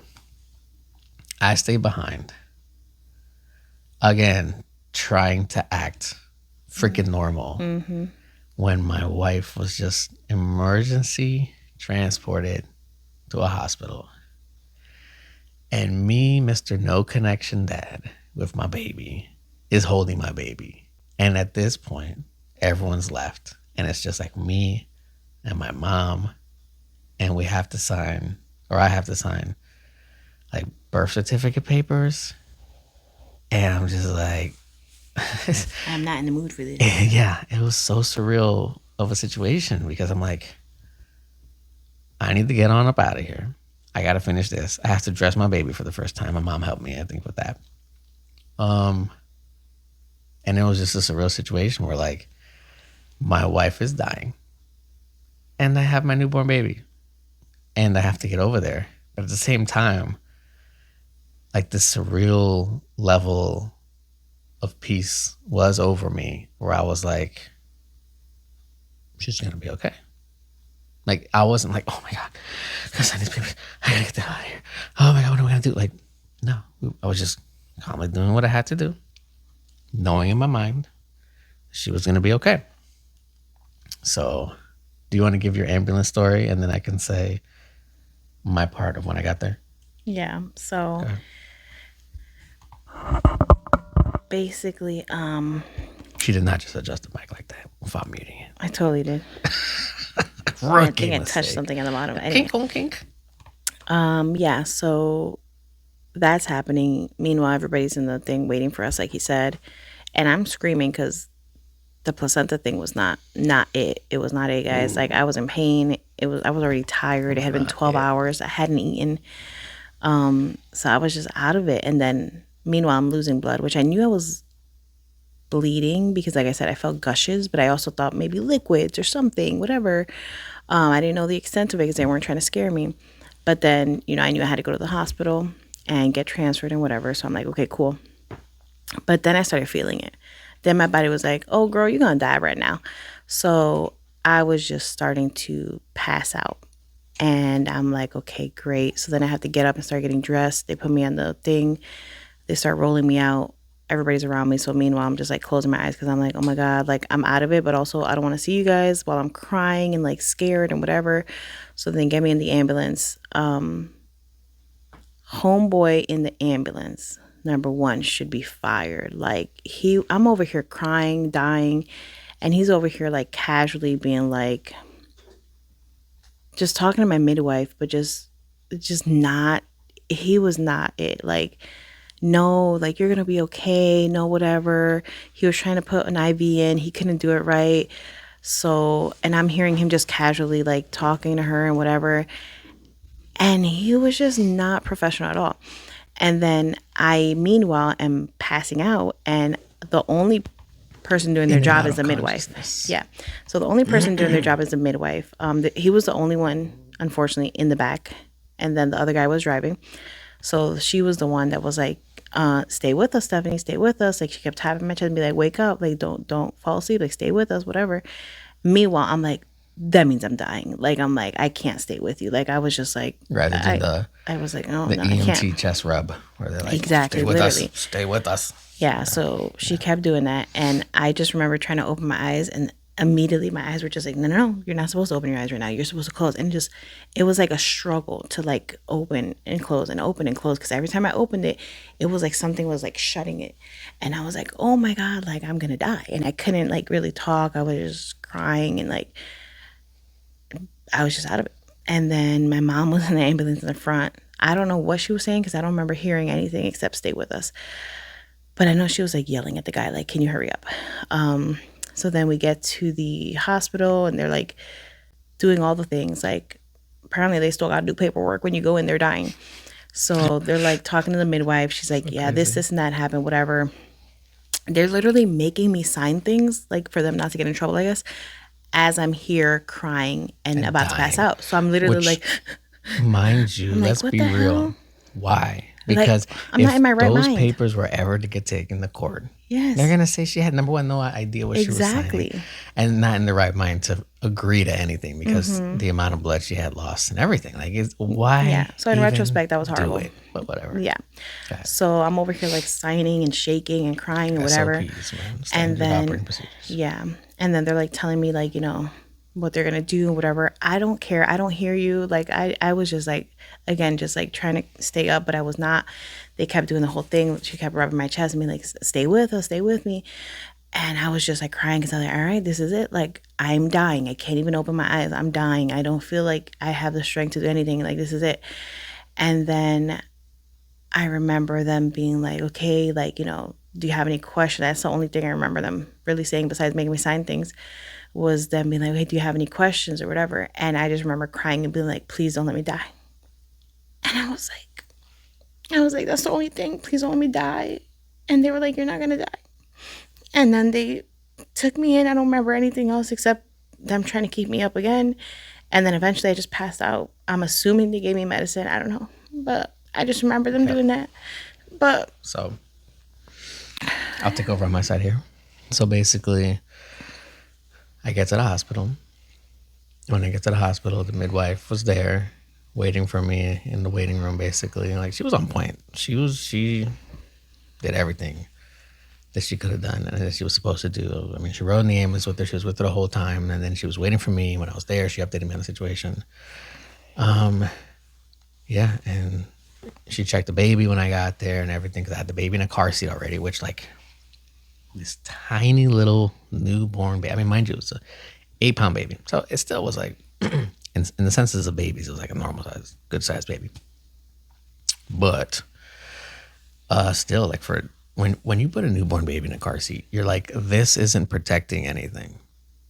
I stay behind. Again, trying to act freaking normal when my wife was just emergency transported to a hospital. And me, Mr. No Connection Dad, with my baby, is holding my baby. And at this point, everyone's left. And it's just like me and my mom. And we have to sign, or I have to sign, like birth certificate papers. And I'm just like, I'm not in the mood for this. Yeah, it was so surreal of a situation because I'm like, I need to get on up out of here. I got to finish this. I have to dress my baby for the first time. My mom helped me, I think, with that. And it was just a surreal situation where like my wife is dying and I have my newborn baby and I have to get over there. But at the same time, like this surreal level of peace was over me where I was like, she's going to be okay. Like, I wasn't like, oh my God, I gotta sign these papers. I gotta get that out of here. Oh my God, what am I gonna do? Like, no, I was just calmly doing what I had to do, knowing in my mind she was gonna be okay. So, do you want to give your ambulance story and then I can say my part of when I got there? Yeah, so basically, she did not just adjust the mic like that. without muting it. I totally did. I Rookie think I touched mistake. something on the bottom. Anyway. Kink on kink. Yeah, so that's happening. Meanwhile, everybody's in the thing waiting for us, like he said. And I'm screaming because the placenta thing was not it. It was not it, guys. Like, I was in pain. I was already tired. It had been 12 hours. I hadn't eaten. So I was just out of it. And then meanwhile, I'm losing blood, which I knew I was bleeding because, like I said, I felt gushes, but I also thought maybe liquids or something, whatever. I didn't know the extent of it because they weren't trying to scare me. But then, I knew I had to go to the hospital and get transferred and whatever. So I'm like, okay, cool. But then I started feeling it. Then my body was like, oh, girl, you're going to die right now. So I was just starting to pass out. And I'm like, okay, great. So then I have to get up and start getting dressed. They put me on the thing. They start rolling me out. Everybody's around me. So meanwhile, I'm just like closing my eyes because I'm like, oh my God, like I'm out of it. But also I don't want to see you guys while I'm crying and like scared and whatever. So then get me in the ambulance. Homeboy in the ambulance, number one, should be fired. Like I'm over here crying, dying. And he's over here like casually being like, just talking to my midwife, but just not, he was not it. Like, no, like, you're going to be okay. No, whatever. He was trying to put an IV in. He couldn't do it right. So, and I'm hearing him just casually like talking to her and whatever. And he was just not professional at all. And then meanwhile, am passing out. And the only person doing their job is the midwife. Yeah. So the only person doing their job is the midwife. He was the only one, unfortunately, in the back. And then the other guy was driving. So she was the one that was like, stay with us, Stephanie, stay with us. Like, she kept tapping my chest and be like, wake up, like, don't fall asleep, like, stay with us, whatever. Meanwhile, I'm like, that means I'm dying. Like, I'm like, I can't stay with you. Like, I was just like, Rather than I was like, oh, the no, I can't. EMT chest rub where they're like, Exactly, stay with literally. us, stay with us. Yeah, so she kept doing that. And I just remember trying to open my eyes, and immediately my eyes were just like, no, you're not supposed to open your eyes right now. You're supposed to close. And it was like a struggle to like open and close and open and close. Because every time I opened it, it was like something was like shutting it. And I was like, oh my God, like I'm going to die. And I couldn't like really talk. I was just crying and like, I was just out of it. And then my mom was in the ambulance in the front. I don't know what she was saying because I don't remember hearing anything except stay with us. But I know she was like yelling at the guy, like, can you hurry up? So then we get to the hospital and they're like doing all the things. Like, apparently they still got to do paperwork when you go in there dying. So they're like talking to the midwife. She's like, yeah, this and that happened, whatever. They're literally making me sign things like for them not to get in trouble, I guess, as I'm here crying and about to pass out. So I'm literally like, mind you, I'm like, let's what be the real. hell? Why? Because like, I'm not in my right those mind. papers were ever to get taken to court, yes, they're gonna say she had, number one, no idea what she was signing, and not in the right mind to agree to anything because the amount of blood she had lost and everything. Like, why? Yeah. So in retrospect, that was horrible. But whatever. Yeah. So I'm over here like signing and shaking and crying and whatever. SOPs, man. And then yeah, and then they're like telling me like, what they're gonna do and whatever. I don't care. I don't hear you. Like I was just like, again, just like trying to stay up, but I was not. They kept doing the whole thing. She kept rubbing my chest and being like, stay with us, stay with me. And I was just like crying because I was like, all right, this is it. Like, I'm dying. I can't even open my eyes. I'm dying. I don't feel like I have the strength to do anything. Like, this is it. And then I remember them being like, okay, like, do you have any questions? That's the only thing I remember them really saying besides making me sign things, was them being like, hey, do you have any questions or whatever? And I just remember crying and being like, please don't let me die. And I was like, that's the only thing. Please don't let me die. And they were like, you're not going to die. And then they took me in. I don't remember anything else except them trying to keep me up again. And then eventually I just passed out. I'm assuming they gave me medicine. I don't know. But I just remember them doing that. But so I'll take over on my side here. So basically, I get to the hospital. When I get to the hospital, the midwife was there waiting for me in the waiting room, basically. Like, she was on point. She did everything that she could have done and that she was supposed to do. I mean, she rode in the ambulance with her. She was with her the whole time. And then she was waiting for me when I was there. She updated me on the situation. Yeah, and she checked the baby when I got there and everything, because I had the baby in a car seat already, which, like, this tiny little newborn baby. I mean, mind you, it's a 8-pound baby. So it still was like, in the senses of babies, it was like a normal size, good sized baby. But still, like for when you put a newborn baby in a car seat, you're like, this isn't protecting anything.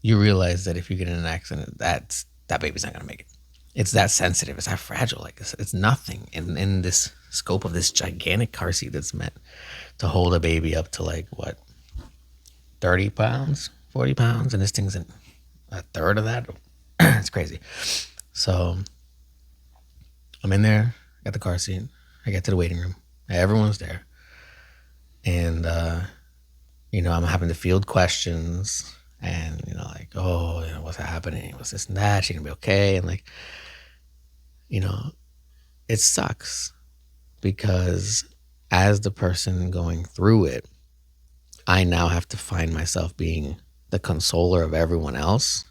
You realize that if you get in an accident, that baby's not gonna make it. It's that sensitive. It's that fragile. Like it's nothing in this scope of this gigantic car seat that's meant to hold a baby up to like what, 30 pounds, 40 pounds, and this thing's in a third of that. It's crazy. So I'm in there, got the car seat. I get to the waiting room. Everyone's there. And, I'm having to field questions and, like, oh, what's happening? What's this and that? She gonna be okay? And like, it sucks because as the person going through it, I now have to find myself being the consoler of everyone else.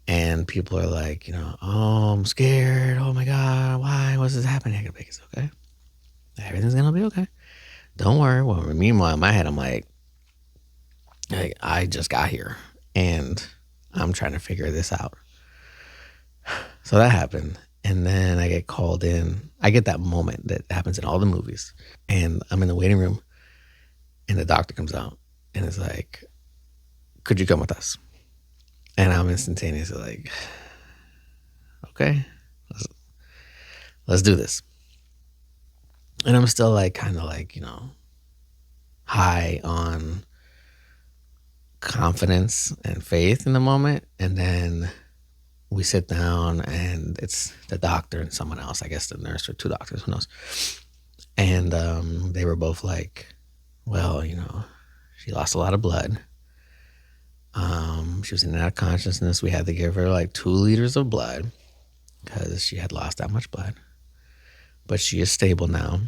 And people are like, oh, I'm scared. Oh my God, why? What's this happening? I gotta make it okay. Everything's gonna be okay. Don't worry. Well, meanwhile, in my head, I'm like, I just got here and I'm trying to figure this out. So that happened. And then I get called in. I get that moment that happens in all the movies. And I'm in the waiting room and the doctor comes out and is like, could you come with us? And I'm instantaneously like, okay, let's do this. And I'm still like, kind of like, high on confidence and faith in the moment. And then we sit down and it's the doctor and someone else, I guess the nurse or 2 doctors, who knows. And they were both like, well, she lost a lot of blood. She was in and out of consciousness. We had to give her like 2 liters of blood because she had lost that much blood. But she is stable now.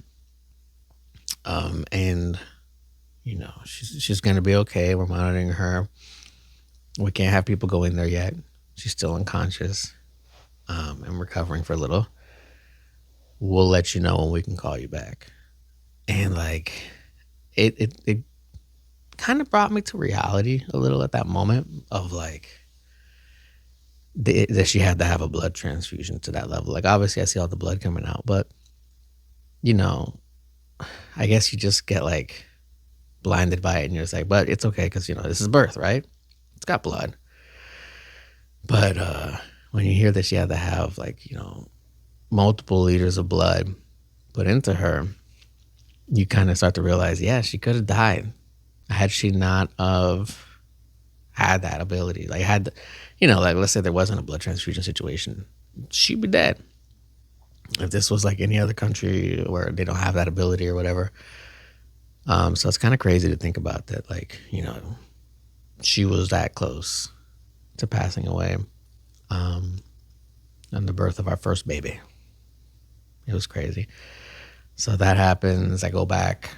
And she's going to be okay. We're monitoring her. We can't have people go in there yet. She's still unconscious, and recovering for a little. We'll let you know when we can call you back. And like, it kind of brought me to reality a little at that moment of like, that she had to have a blood transfusion to that level. Like, obviously I see all the blood coming out, but I guess you just get like blinded by it and you're just like, but it's okay because, this is birth, right? It's got blood. But when you hear that she had to have like, multiple liters of blood put into her, you kind of start to realize, yeah, she could have died had she not of had that ability. Like like let's say there wasn't a blood transfusion situation, she'd be dead. If this was like any other country where they don't have that ability or whatever. So it's kind of crazy to think about that. Like, she was that close to passing away on the birth of our first baby. It was crazy. So that happens. I go back.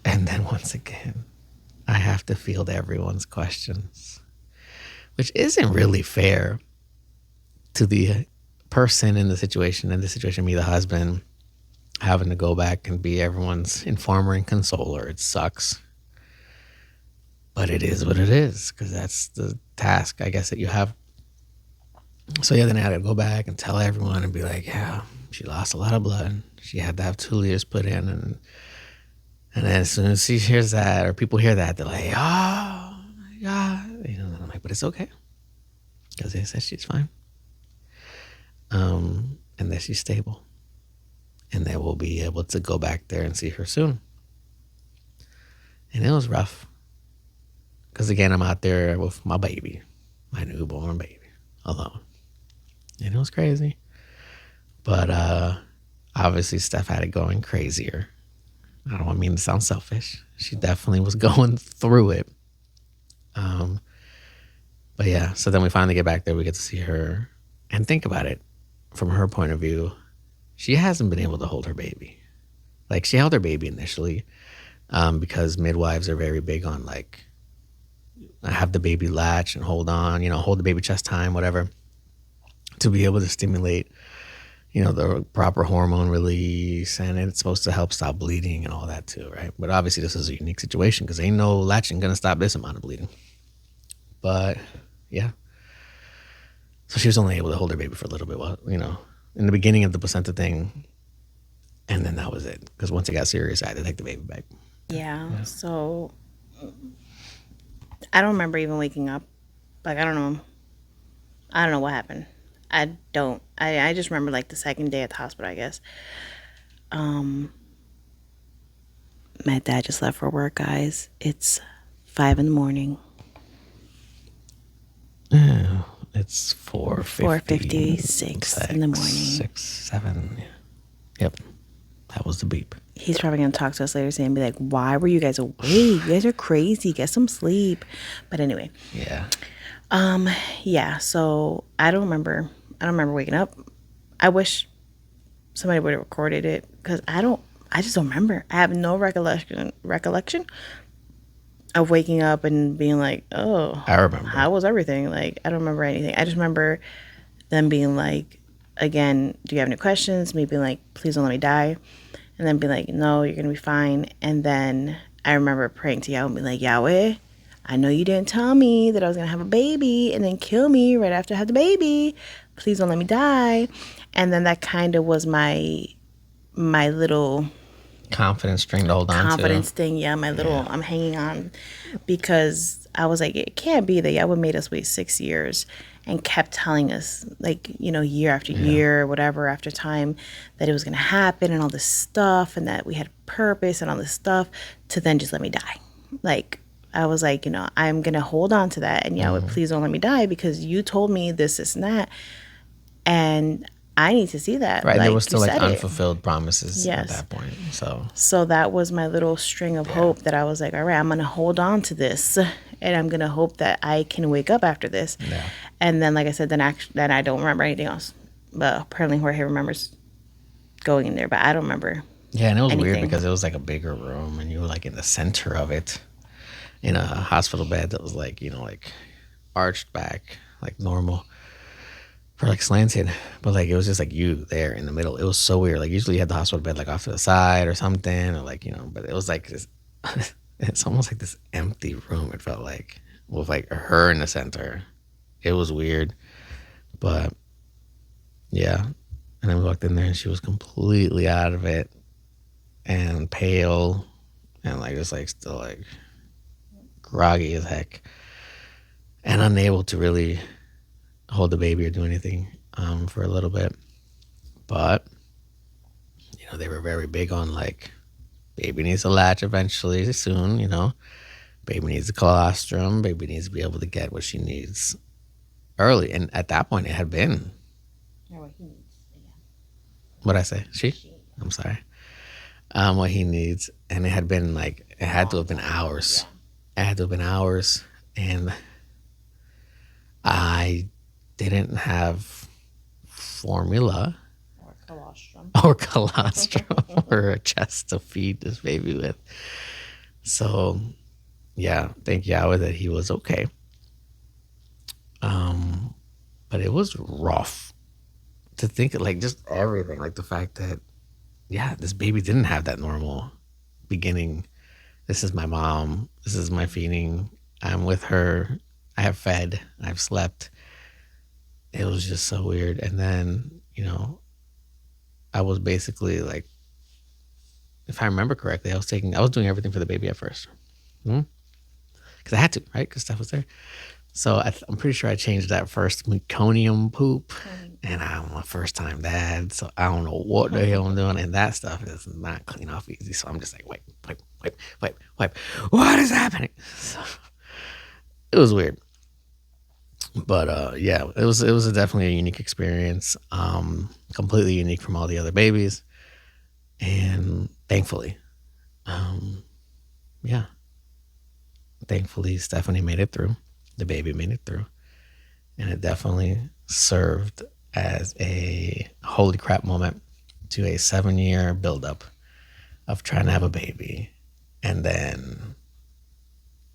And then once again, I have to field everyone's questions, which isn't really fair to the person in the situation, me, the husband, having to go back and be everyone's informer and consoler. It sucks. But it is what it is, because that's the task, I guess, that you have. So yeah, then I had to go back and tell everyone and be like, yeah, she lost a lot of blood. She had to have 2 liters put in. And then as soon as she hears that, or people hear that, they're like, oh my God. And I'm like, but it's okay. Because they said she's fine. And that she's stable. And that we'll be able to go back there and see her soon. And it was rough. Because again, I'm out there with my baby, my newborn baby, alone. And it was crazy. But obviously Steph had it going crazier. I don't mean to sound selfish. She definitely was going through it. But yeah, so then we finally get back there. We get to see her. And think about it. From her point of view, she hasn't been able to hold her baby. Like, she held her baby initially because midwives are very big on, like, have the baby latch and hold on, hold the baby chest time, whatever, to be able to stimulate, the proper hormone release, and it's supposed to help stop bleeding and all that too, right? But obviously this is a unique situation because ain't no latching gonna stop this amount of bleeding. But yeah, so she was only able to hold her baby for a little bit while, in the beginning of the placenta thing, and then that was it. Because once it got serious, I had to take the baby back. Yeah. So I don't remember even waking up. Like, I don't know what happened. I just remember like the second day at the hospital, I guess. My dad just left for work, guys. It's 5 a.m. Yeah, it's 4:56 in the morning. 6, 7. Yeah. Yep, that was the beep. He's probably gonna talk to us later and be like, "Why were you guys awake? You guys are crazy. Get some sleep." But anyway. Yeah. Yeah. So I don't remember waking up. I wish somebody would have recorded it because I just don't remember. I have no recollection of waking up and being like, "Oh, I remember. How was everything?" Like, I don't remember anything. I just remember them being like, again, "Do you have any questions?" Me being like, "Please don't let me die," and then being like, "No, you're gonna be fine." And then I remember praying to Yahweh and being like, "Yahweh, I know you didn't tell me that I was gonna have a baby and then kill me right after I had the baby. Please don't let me die." And then that kind of was my little confidence string to hold on to. Confidence thing, yeah. My little, I'm hanging on because I was like, it can't be that Yahweh made us wait 6 years and kept telling us, like, year after year, whatever, after time, that it was going to happen and all this stuff and that we had purpose and all this stuff to then just let me die. Like, I was like, I'm going to hold on to that. And Yahweh, please don't let me die because you told me this, and that. And I need to see that. Right. Like, there was still like said unfulfilled promises at Yes. that point. So that was my little string of hope that I was like, all right, I'm going to hold on to this and I'm going to hope that I can wake up after this. Yeah. And then, like I said, then I don't remember anything else. But apparently Jorge remembers going in there, but I don't remember. Yeah, and it was weird anything. because it was like a bigger room and you were like in the center of it in a hospital bed that was like, like arched back, like normal. For like slanted, but like it was just like you there in the middle. It was so weird. Like usually you had the hospital bed like off to the side or something, or like but it was like this. It's almost like this empty room. It felt like with like her in the center. It was weird, but yeah. And then we walked in there and she was completely out of it and pale and like just like still like groggy as heck and unable to really hold the baby or do anything for a little bit. But they were very big on like baby needs a latch eventually soon, baby needs a colostrum, baby needs to be able to get what she needs early. And at that point it had been what I say I'm sorry what he needs, and it had been like it had to have been hours. It had to have been hours, and I didn't have formula or colostrum or a chest to feed this baby with. So, yeah, thank Yahweh that he was okay. But it was rough to think of, like, just everything. Like the fact that, this baby didn't have that normal beginning. This is my mom. This is my feeding. I'm with her. I have fed. I've slept. It was just so weird. And then, I was basically like, if I remember correctly, I was doing everything for the baby at first. Because I had to, right? Because Steph was there. So I'm pretty sure I changed that first meconium poop. And I'm a first time dad. So I don't know what the hell I'm doing. And that stuff is not clean off easy. So I'm just like, wipe. What is happening? So it was weird. But it was definitely a unique experience, completely unique from all the other babies, and thankfully, Stephanie made it through. The baby made it through, and it definitely served as a holy crap moment to a 7-year buildup of trying to have a baby, and then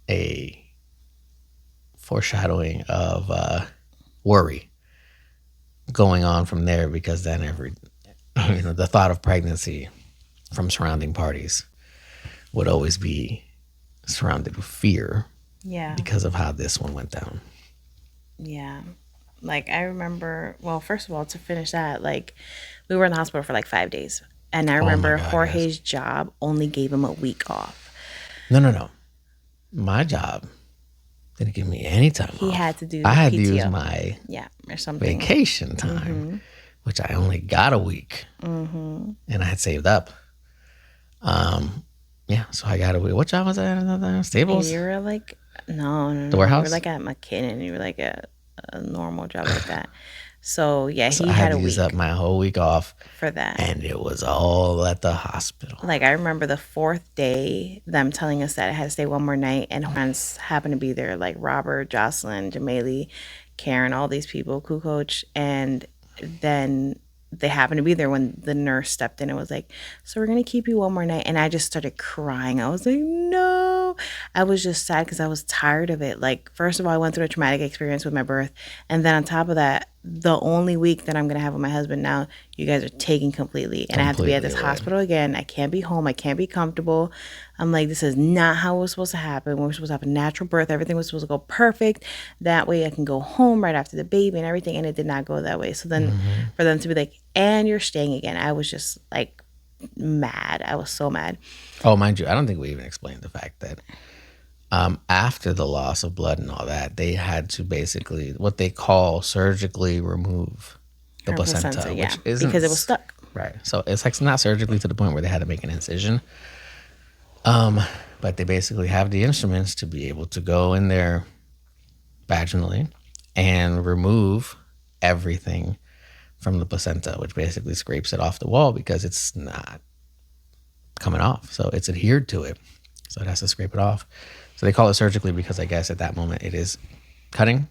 a foreshadowing of worry going on from there, because then the thought of pregnancy from surrounding parties would always be surrounded with fear Yeah. because of how this one went down. Yeah. Like, I remember, well, first of all, to finish that, like, we were in the hospital for like 5 days. And I Oh my remember God, Jorge's job only gave him a week off. No. My job didn't give me any time He off. had to do I had to PTO. use my Yeah, or something. vacation time, which I only got a week, and I had saved up. Yeah, so I got a week. What job was that? And Staples? you were like, no. The You warehouse? were like at McKinnon. You were like a normal job like that. So, yeah, So he I had had a to use week up my whole week off, for that. and it was all at the hospital. Like, I remember the 4th day, them telling us that I had to stay one more night, and friends happened to be there, like Robert, Jocelyn, Jamali, Karen, all these people, Crew Coach, and then they happened to be there when the nurse stepped in and was like, so we're going to keep you one more night. And I just started crying. I was like, no. I was just sad because I was tired of it. Like, first of all, I went through a traumatic experience with my birth. And then on top of that, the only week that I'm going to have with my husband now, you guys are taking completely. And I have to be at this Completely away. hospital again. I can't be home. I can't be comfortable. I'm like, this is not how it was supposed to happen. We were supposed to have a natural birth. Everything was supposed to go perfect. That way I can go home right after the baby and everything. And it did not go that way. So then for them to be like, and you're staying again, I was just like mad. I was so mad. Oh, mind you, I don't think we even explained the fact that after the loss of blood and all that, they had to basically what they call surgically remove the Her placenta, yeah, which isn't because it was stuck. right. So it's like not surgically to the point where they had to make an incision. But they basically have the instruments to be able to go in there vaginally and remove everything from the placenta, which basically scrapes it off the wall because it's not coming off. So it's adhered to it. So it has to scrape it off. So they call it surgically because I guess at that moment it is cutting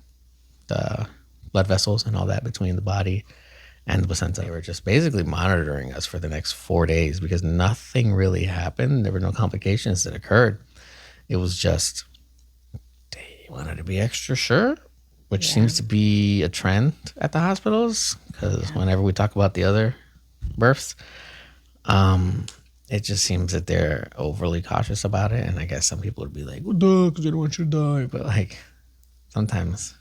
the blood vessels and all that between the body and the placenta. They were just basically monitoring us for the next 4 days because nothing really happened. There were no complications that occurred. It was just they wanted to be extra sure, which seems to be a trend at the hospitals because whenever we talk about the other births, it just seems that they're overly cautious about it. And I guess some people would be like, well, duh, because they don't want you to die. But like sometimes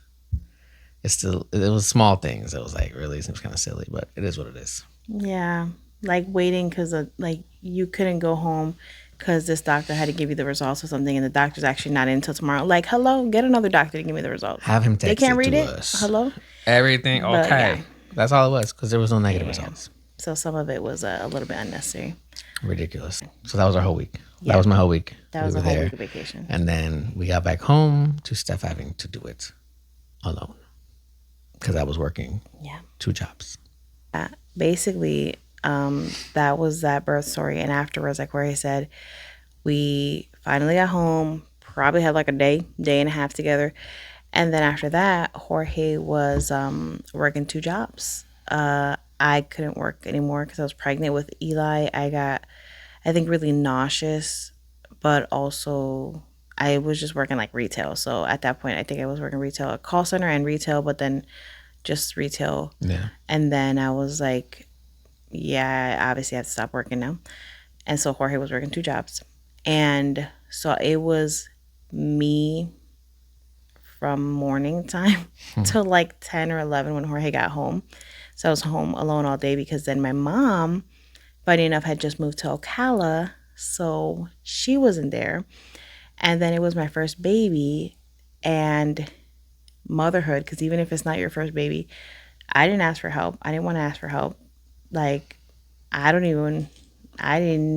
it was small things. It was like really seems kind of silly, but it is what it is. Yeah, like waiting because like you couldn't go home because this doctor had to give you the results or something, and the doctor's actually not in until tomorrow. Like, hello, get another doctor to give me the results. Have him text They can't it read to it. us. Hello. Everything But, okay. yeah. That's all it was because there was no negative Yeah. results. So some of it was a little bit unnecessary. Ridiculous. So that was our whole week. Yeah. That was my whole week. That was we a were whole there. week of vacation. And then we got back home to Steph having to do it alone because I was working Yeah. 2 jobs. Basically, that was that birth story. And afterwards, like Jorge said, we finally got home, probably had like a day and a half together. And then after that, Jorge was working 2 jobs. I couldn't work anymore because I was pregnant with Eli. I got, I think, really nauseous, but also I was just working like retail. So at that point, I think I was working retail, a call center and retail, but then just retail. Yeah. And then I was like, yeah, I obviously have to stop working now. And so Jorge was working 2 jobs. And so it was me from morning time till like 10 or 11 when Jorge got home. So I was home alone all day because then my mom, funny enough, had just moved to Ocala. So she wasn't there. And then it was my first baby and motherhood, because even if it's not your first baby, I didn't ask for help. I didn't want to ask for help. Like, I didn't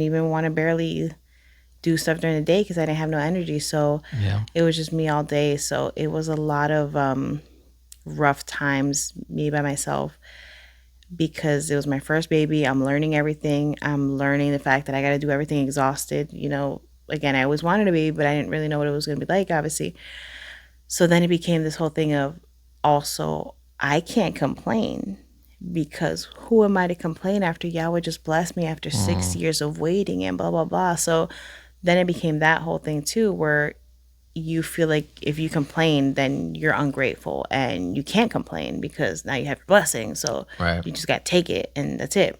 even want to barely do stuff during the day because I didn't have no energy. So Yeah. it was just me all day. So it was a lot of rough times, me by myself, because it was my first baby. I'm learning everything. I'm learning the fact that I got to do everything exhausted. You know, again, I always wanted a baby, but I didn't really know what it was going to be like, obviously. So then it became this whole thing of also, I can't complain because who am I to complain after Yahweh just blessed me after 6 years of waiting and blah, blah, blah. So then it became that whole thing too, where you feel like if you complain, then you're ungrateful and you can't complain because now you have your blessing. So Right. you just got to take it and that's it.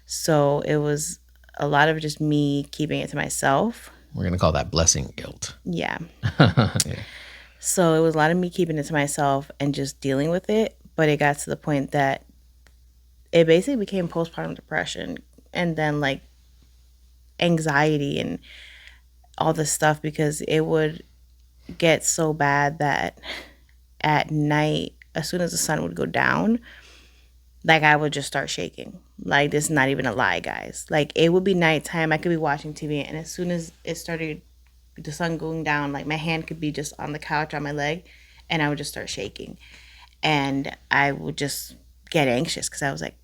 So it was a lot of just me keeping it to myself. We're going to call that blessing guilt. Yeah. Yeah. So it was a lot of me keeping it to myself and just dealing with it. But it got to the point that it basically became postpartum depression and then like anxiety and all this stuff because it would get so bad that at night, as soon as the sun would go down, like I would just start shaking. Like this is not even a lie, guys. Like it would be nighttime. I could be watching TV, and as soon as it started, the sun going down, like my hand could be just on the couch on my leg, and I would just start shaking, and I would just get anxious because I was like,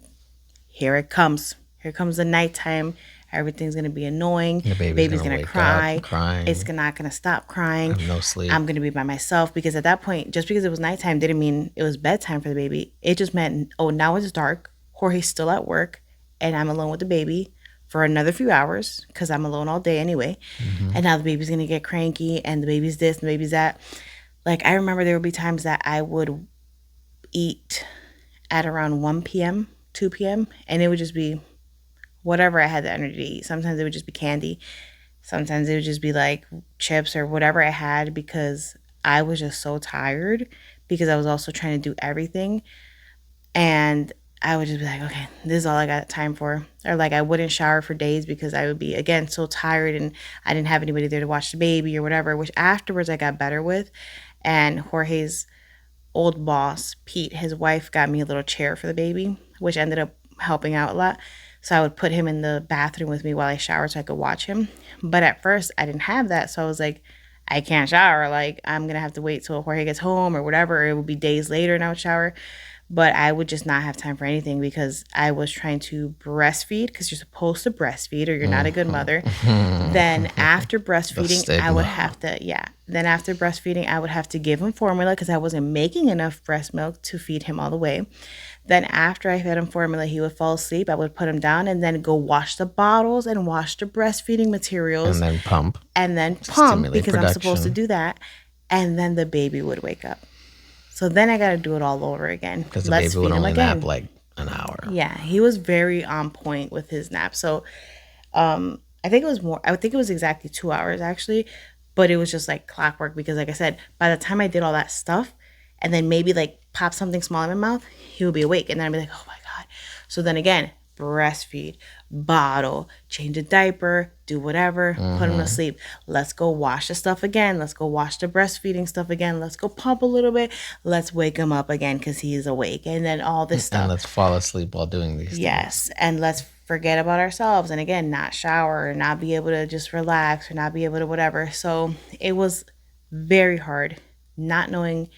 "Here it comes! Here comes the nighttime. Everything's gonna be annoying. The baby's gonna gonna wake cry. up crying. It's not gonna stop crying. Have no sleep. I'm gonna be by myself because at that point, just because it was nighttime didn't mean it was bedtime for the baby. It just meant, oh, now it's dark. Jorge's still at work, and I'm alone with the baby for another few hours because I'm alone all day anyway. And now the baby's gonna get cranky, and the baby's this, and the baby's that. Like I remember there would be times that I would eat at around 1 p.m., 2 p.m., and it would just be whatever I had the energy to eat. Sometimes it would just be candy. Sometimes it would just be like chips or whatever I had because I was just so tired because I was also trying to do everything. And I would just be like, okay, this is all I got time for. Or like I wouldn't shower for days because I would be, again, so tired and I didn't have anybody there to watch the baby or whatever, which afterwards I got better with. And Jorge's old boss, Pete, his wife got me a little chair for the baby, which ended up helping out a lot. So I would put him in the bathroom with me while I showered so I could watch him. But at first I didn't have that. So I was like, I can't shower. Like I'm going to have to wait till Jorge gets home or whatever. It would be days later and I would shower. But I would just not have time for anything because I was trying to breastfeed because you're supposed to breastfeed or you're not a good mother. Then after breastfeeding, I would have to, Then after breastfeeding, I would have to give him formula because I wasn't making enough breast milk to feed him all the way. Then after I fed him formula, he would fall asleep. I would put him down and then go wash the bottles and wash the breastfeeding materials. And then pump. Because I'm supposed to do that. And then the baby would wake up. So then I got to do it all over again. Because the baby would only nap like an hour. Yeah, he was very on point with his nap. So I think it was more, I think it was exactly 2 hours actually. But it was just like clockwork because like I said, by the time I did all that stuff and then maybe like pop something small in my mouth, he would be awake. And then I'd be like, oh my God. So then again, breastfeed, bottle, change a diaper, do whatever, put him to sleep. Let's go wash the stuff again. Let's go wash the breastfeeding stuff again. Let's go pump a little bit. Let's wake him up again because he's awake. And then all this stuff. And let's fall asleep while doing these things. Yes. And let's forget about ourselves. And again, not shower or not be able to just relax or not be able to whatever. So it was very hard not knowing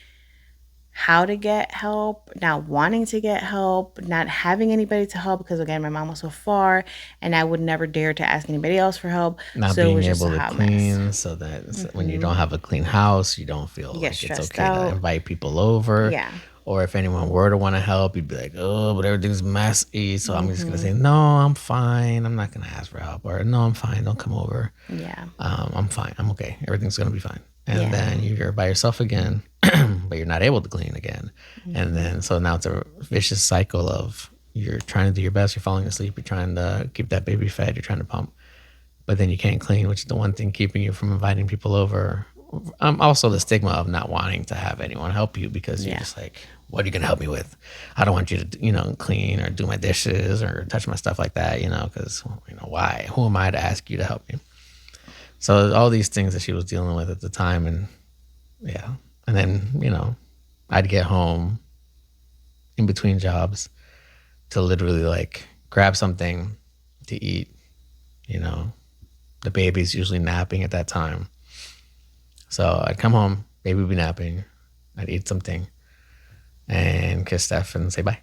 how to get help, not wanting to get help, not having anybody to help because again, my mom was so far and I would never dare to ask anybody else for help. Not so being able to clean so that when you don't have a clean house, you don't feel like it's okay to invite people over. Yeah. Or if anyone were to want to help, you'd be like, oh, but everything's messy. So I'm just going to say, no, I'm fine. I'm not going to ask for help. Or no, I'm fine. Don't come over. Yeah. I'm fine. I'm okay. Everything's going to be fine. And then you're by yourself again, but you're not able to clean again. And then, so now it's a vicious cycle of you're trying to do your best. You're falling asleep. You're trying to keep that baby fed. You're trying to pump. But then you can't clean, which is the one thing keeping you from inviting people over. Also the stigma of not wanting to have anyone help you because you're just like, what are you going to help me with? I don't want you to, clean or do my dishes or touch my stuff like that, because, why? Who am I to ask you to help me? So all these things that she was dealing with at the time. And and then, I'd get home in between jobs to literally like grab something to eat, the baby's usually napping at that time. So I'd come home, baby would be napping, I'd eat something and kiss Steph and say bye.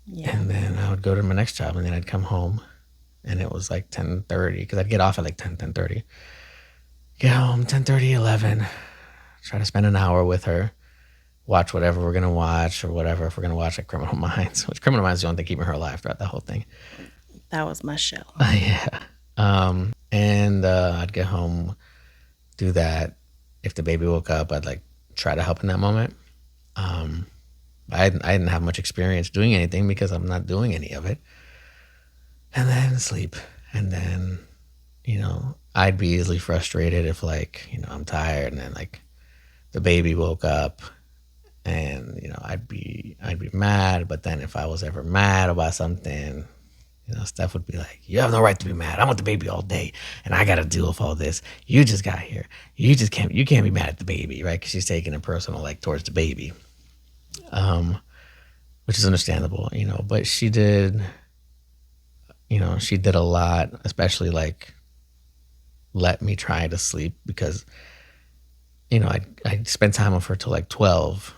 Yeah. And then I would go to my next job and then I'd come home and it was like 10:30 because I'd get off at like 10:30. Get home, 10:30, 11, try to spend an hour with her, watch whatever we're going to watch or whatever. If we're going to watch like Criminal Minds, which Criminal Minds is the only thing keeping her alive throughout the whole thing. That was my show. Yeah. And I'd get home, do that, if the baby woke up, I'd like try to help in that moment. I didn't have much experience doing anything because I'm not doing any of it. And then sleep. And then, I'd be easily frustrated if like, I'm tired and then like the baby woke up and, I'd be mad. But then if I was ever mad about something, Steph would be like, you have no right to be mad. I'm with the baby all day and I got to deal with all this. You just got here. You can't be mad at the baby, right? Because she's taking it personal, like towards the baby, which is understandable, but she did a lot, especially like let me try to sleep because, I'd spend time with her till like 12,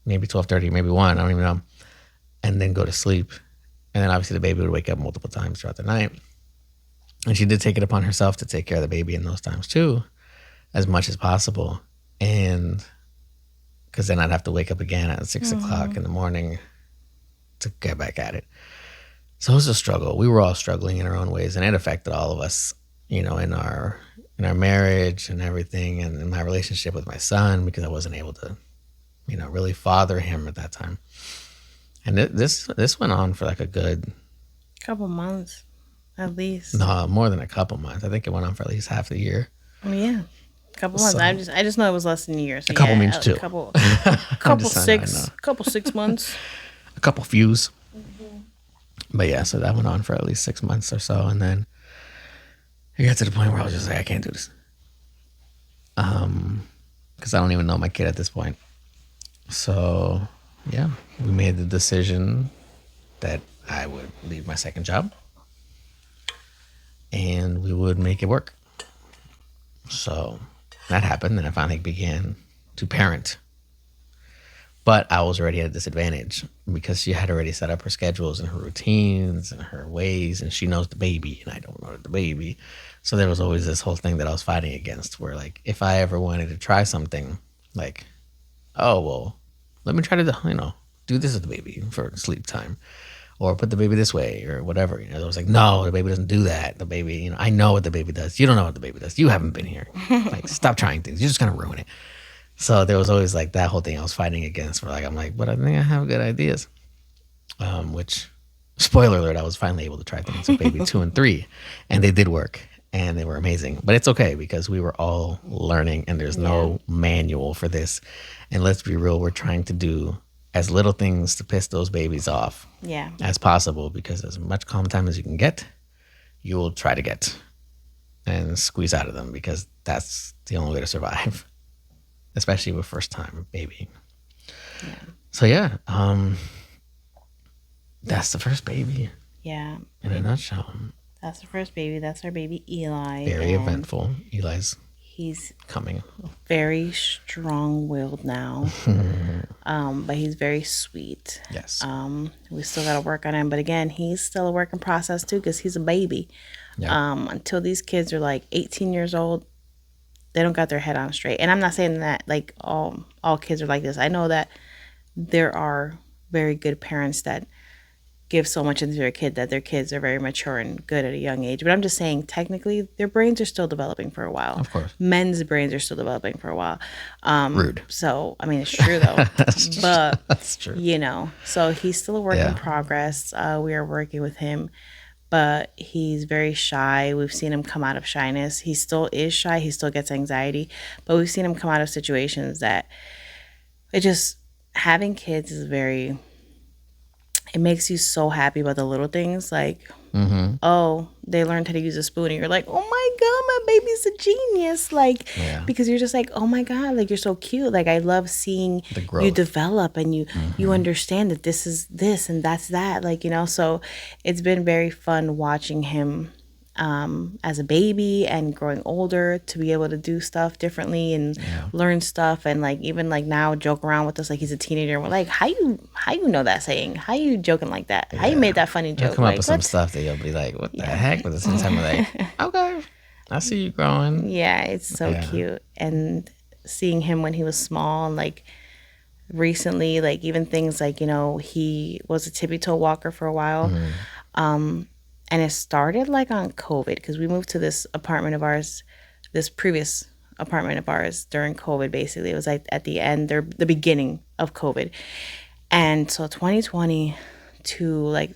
maybe 12:30, maybe 1, I don't even know, and then go to sleep. And then obviously the baby would wake up multiple times throughout the night. And she did take it upon herself to take care of the baby in those times too, as much as possible. And because then I'd have to wake up again at 6 o'clock in the morning to get back at it. So it was a struggle. We were all struggling in our own ways, and it affected all of us, in our marriage and everything, and in my relationship with my son, because I wasn't able to, really father him at that time. And this went on for like a good couple months, at least. No, more than a couple months. I think it went on for at least half the year. Oh, yeah, a couple months. So, I just know it was less than a year. So a couple means two. Couple couple 6 months. A couple fews. But yeah, so that went on for at least 6 months or so, and then it got to the point where I was just like, I can't do this, because I don't even know my kid at this point. So yeah, we made the decision that I would leave my second job and we would make it work. So that happened, and I finally began to parent. But I was already at a disadvantage because she had already set up her schedules and her routines and her ways, and she knows the baby and I don't know the baby. So there was always this whole thing that I was fighting against, where like if I ever wanted to try something, like, oh, well, let me try to, do this with the baby for sleep time, or put the baby this way or whatever. I was like, no, the baby doesn't do that. The baby, I know what the baby does. You don't know what the baby does. You haven't been here. Like, stop trying things. You're just going to ruin it. So there was always like that whole thing I was fighting against, where like, I'm like, but I think I have good ideas. Which, spoiler alert, I was finally able to try things with baby 2 and 3, and they did work. And they were amazing. But it's okay because we were all learning, and there's no manual for this. And let's be real, we're trying to do as little things to piss those babies off as possible, because as much calm time as you can get, you will try to get and squeeze out of them, because that's the only way to survive, especially with first time baby. Yeah. So yeah, that's the first baby. Yeah. In a nutshell. That's the first baby. That's our baby Eli. Very eventful. He's coming. Very strong-willed now, but he's very sweet. Yes. We still got to work on him, but again, he's still a work in process too, because he's a baby. Yeah. Until these kids are like 18 years old, they don't got their head on straight. And I'm not saying that like all kids are like this. I know that there are very good parents that give so much into their kid that their kids are very mature and good at a young age. But I'm just saying, technically, their brains are still developing for a while. Of course. Men's brains are still developing for a while. Rude. So, I mean, it's true, though. That's true. So he's still a work in progress. We are working with him, but he's very shy. We've seen him come out of shyness. He still is shy. He still gets anxiety. But we've seen him come out of situations that having kids is very... It makes you so happy about the little things, like, oh, they learned how to use a spoon, and you're like, oh my God, my baby's a genius, like, because you're just like, oh my God, like, you're so cute. Like, I love seeing you develop, and you understand that this is this and that's that, like, so it's been very fun watching him as a baby and growing older, to be able to do stuff differently and learn stuff, and like even like now joke around with us like he's a teenager, and we're like, how you know that saying? How you joking like that? How you made that funny joke? I'll come up with some stuff that you'll be like, what the heck? But at the same time, we're like, okay, I see you growing. Yeah, it's so cute. And seeing him when he was small, and like recently, like even things like, he was a tippy toe walker for a while. And it started like on COVID, because we moved to this apartment of ours, this previous apartment of ours during COVID. Basically, it was like at the end, the beginning of COVID, and so 2020 to like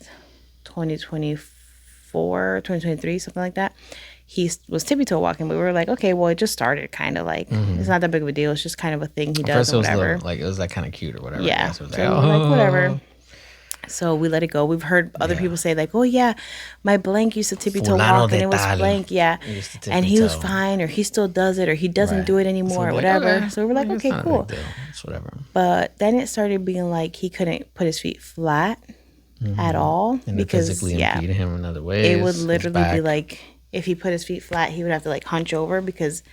2024, 2023, something like that. He was tippy toe walking, but we were like, okay, well, it just started kind of like it's not that big of a deal. It's just kind of a thing he does or whatever. It was like kind of cute or whatever. Yeah, So it was so we were like, whatever. So we let it go. We've heard other people say like, "Oh yeah, my blank used to tippy toe Fulano walk, and de it was tal blank, yeah, used to and he was tippy-toe." fine, or he still does it, or he doesn't Right. do it anymore, or like, whatever." okay, So we were like, it's "Okay, not a cool." big deal. It's whatever. But then it started being like he couldn't put his feet flat at all And because it physically impede him in other ways. it would his literally be back. like if he put his feet flat, he would have to like hunch over because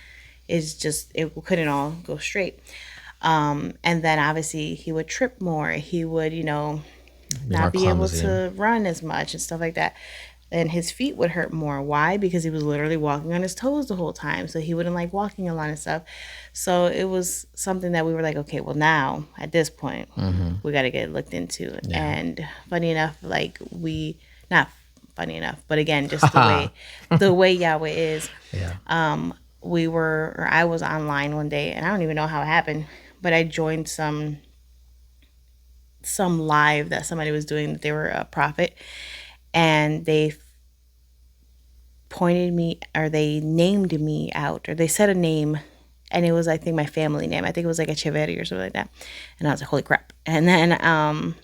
it couldn't all go straight. And then obviously he would trip more. He would, not be able to run as much and stuff like that. And his feet would hurt more. Why? Because he was literally walking on his toes the whole time. So he wouldn't like walking a lot and stuff. So it was something that we were like, okay, well now at this point, we got to get looked into. Yeah. And funny enough, not funny enough, but again, just the way Yahweh is. Yeah. I was online one day, and I don't even know how it happened, but I joined some live that somebody was doing. That they were a prophet, and they pointed me, or they named me out, or they said a name, and it was, I think, my family name. I think it was like a Cheveri or something like that. And I was like, holy crap. And then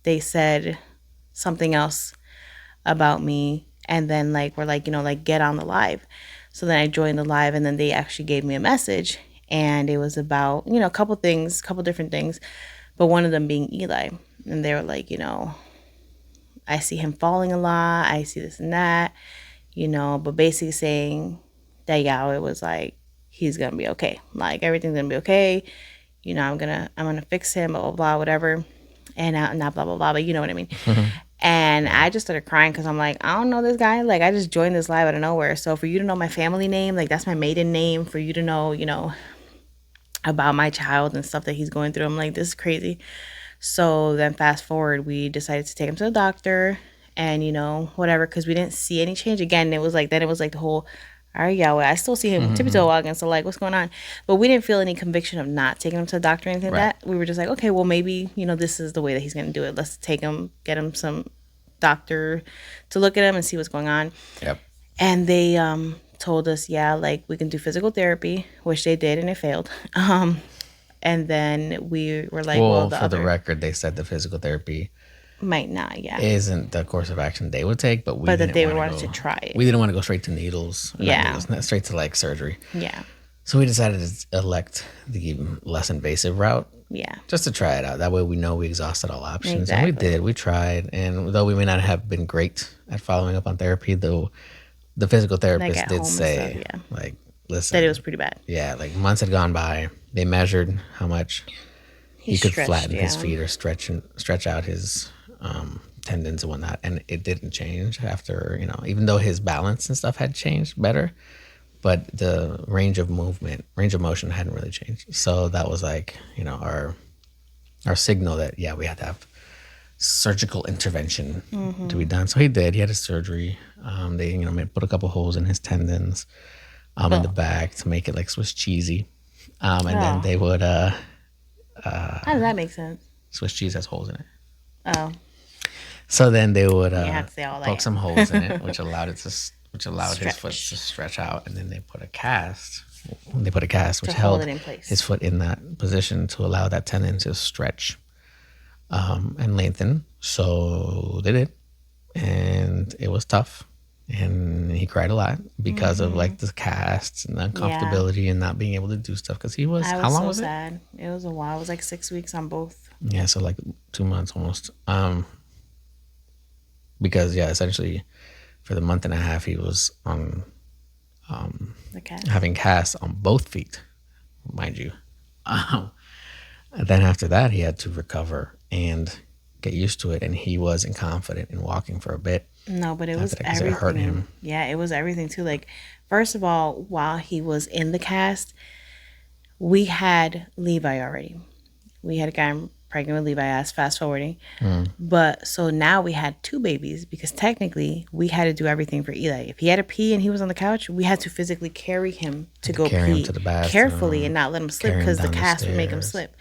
they said something else about me, and then we're like, get on the live. So then I joined the live, and then they actually gave me a message, and it was about, a couple different things, but one of them being Eli. And they were like, I see him falling a lot, I see this and that, but basically saying that Yahweh was like, he's gonna be okay, like everything's gonna be okay, I'm gonna fix him, blah blah blah, whatever, and not blah blah blah, but you know what I mean. And I just started crying because I'm like, I don't know this guy. Like, I just joined this live out of nowhere. So for you to know my family name, like that's my maiden name, for you to know, about my child and stuff that he's going through, I'm like, this is crazy. So then fast forward, we decided to take him to the doctor and, whatever, because we didn't see any change. Again, it was like the whole, all right, Yahweh, I still see him tippy toe walking. So like, what's going on? But we didn't feel any conviction of not taking him to the doctor or anything like that. We were just like, okay, well, maybe, this is the way that he's going to do it. Let's take him, get him some doctor to look at him and see what's going on. Yep. And they told us, we can do physical therapy, which they did, and it failed. And then we were like, well, the record, they said the physical therapy might not, isn't the course of action they would take, but that they wanted to try it. We didn't want to go straight to needles. Not straight to like surgery. Yeah. So we decided to elect the less invasive route. Yeah. Just to try it out. That way we know we exhausted all options. Exactly. And we did. We tried. And though we may not have been great at following up on therapy, though the physical therapist did say, listen. That it was pretty bad. Yeah, months had gone by. They measured how much he could flatten his feet or stretch out his tendons and whatnot. And it didn't change after, even though his balance and stuff had changed better. But the range of motion hadn't really changed. So that was our signal that, we had to have surgical intervention to be done. So he did. He had his surgery. They, put a couple holes in his tendons in the back to make it like Swiss cheesy. And then they would... how does that make sense? Swiss cheese has holes in it. Oh. So then they would poke some holes in it, which allowed his foot to stretch out, and then they put a cast. Which held it in place. His foot in that position to allow that tendon to stretch and lengthen. So they did, and it was tough, and he cried a lot because of the casts and the uncomfortability and not being able to do stuff. Because he was, how long was sad. It was a while. It was like 6 weeks on both. Yeah, so 2 months almost. Because essentially, for the month and a half, he was on having casts on both feet, mind you. And then after that, he had to recover and get used to it, and he wasn't confident in walking for a bit. No, but it was everything. It hurt him. Yeah, it was everything too. First of all, while he was in the cast, we had Levi already. We had pregnant with Levi, as fast forwarding. But so now we had 2 babies because technically we had to do everything for Eli. If he had to pee and he was on the couch, we had to physically carry him to go carry him pee to the bathroom, carefully and not let him slip carry him because the down the cast would make him stairs, slip.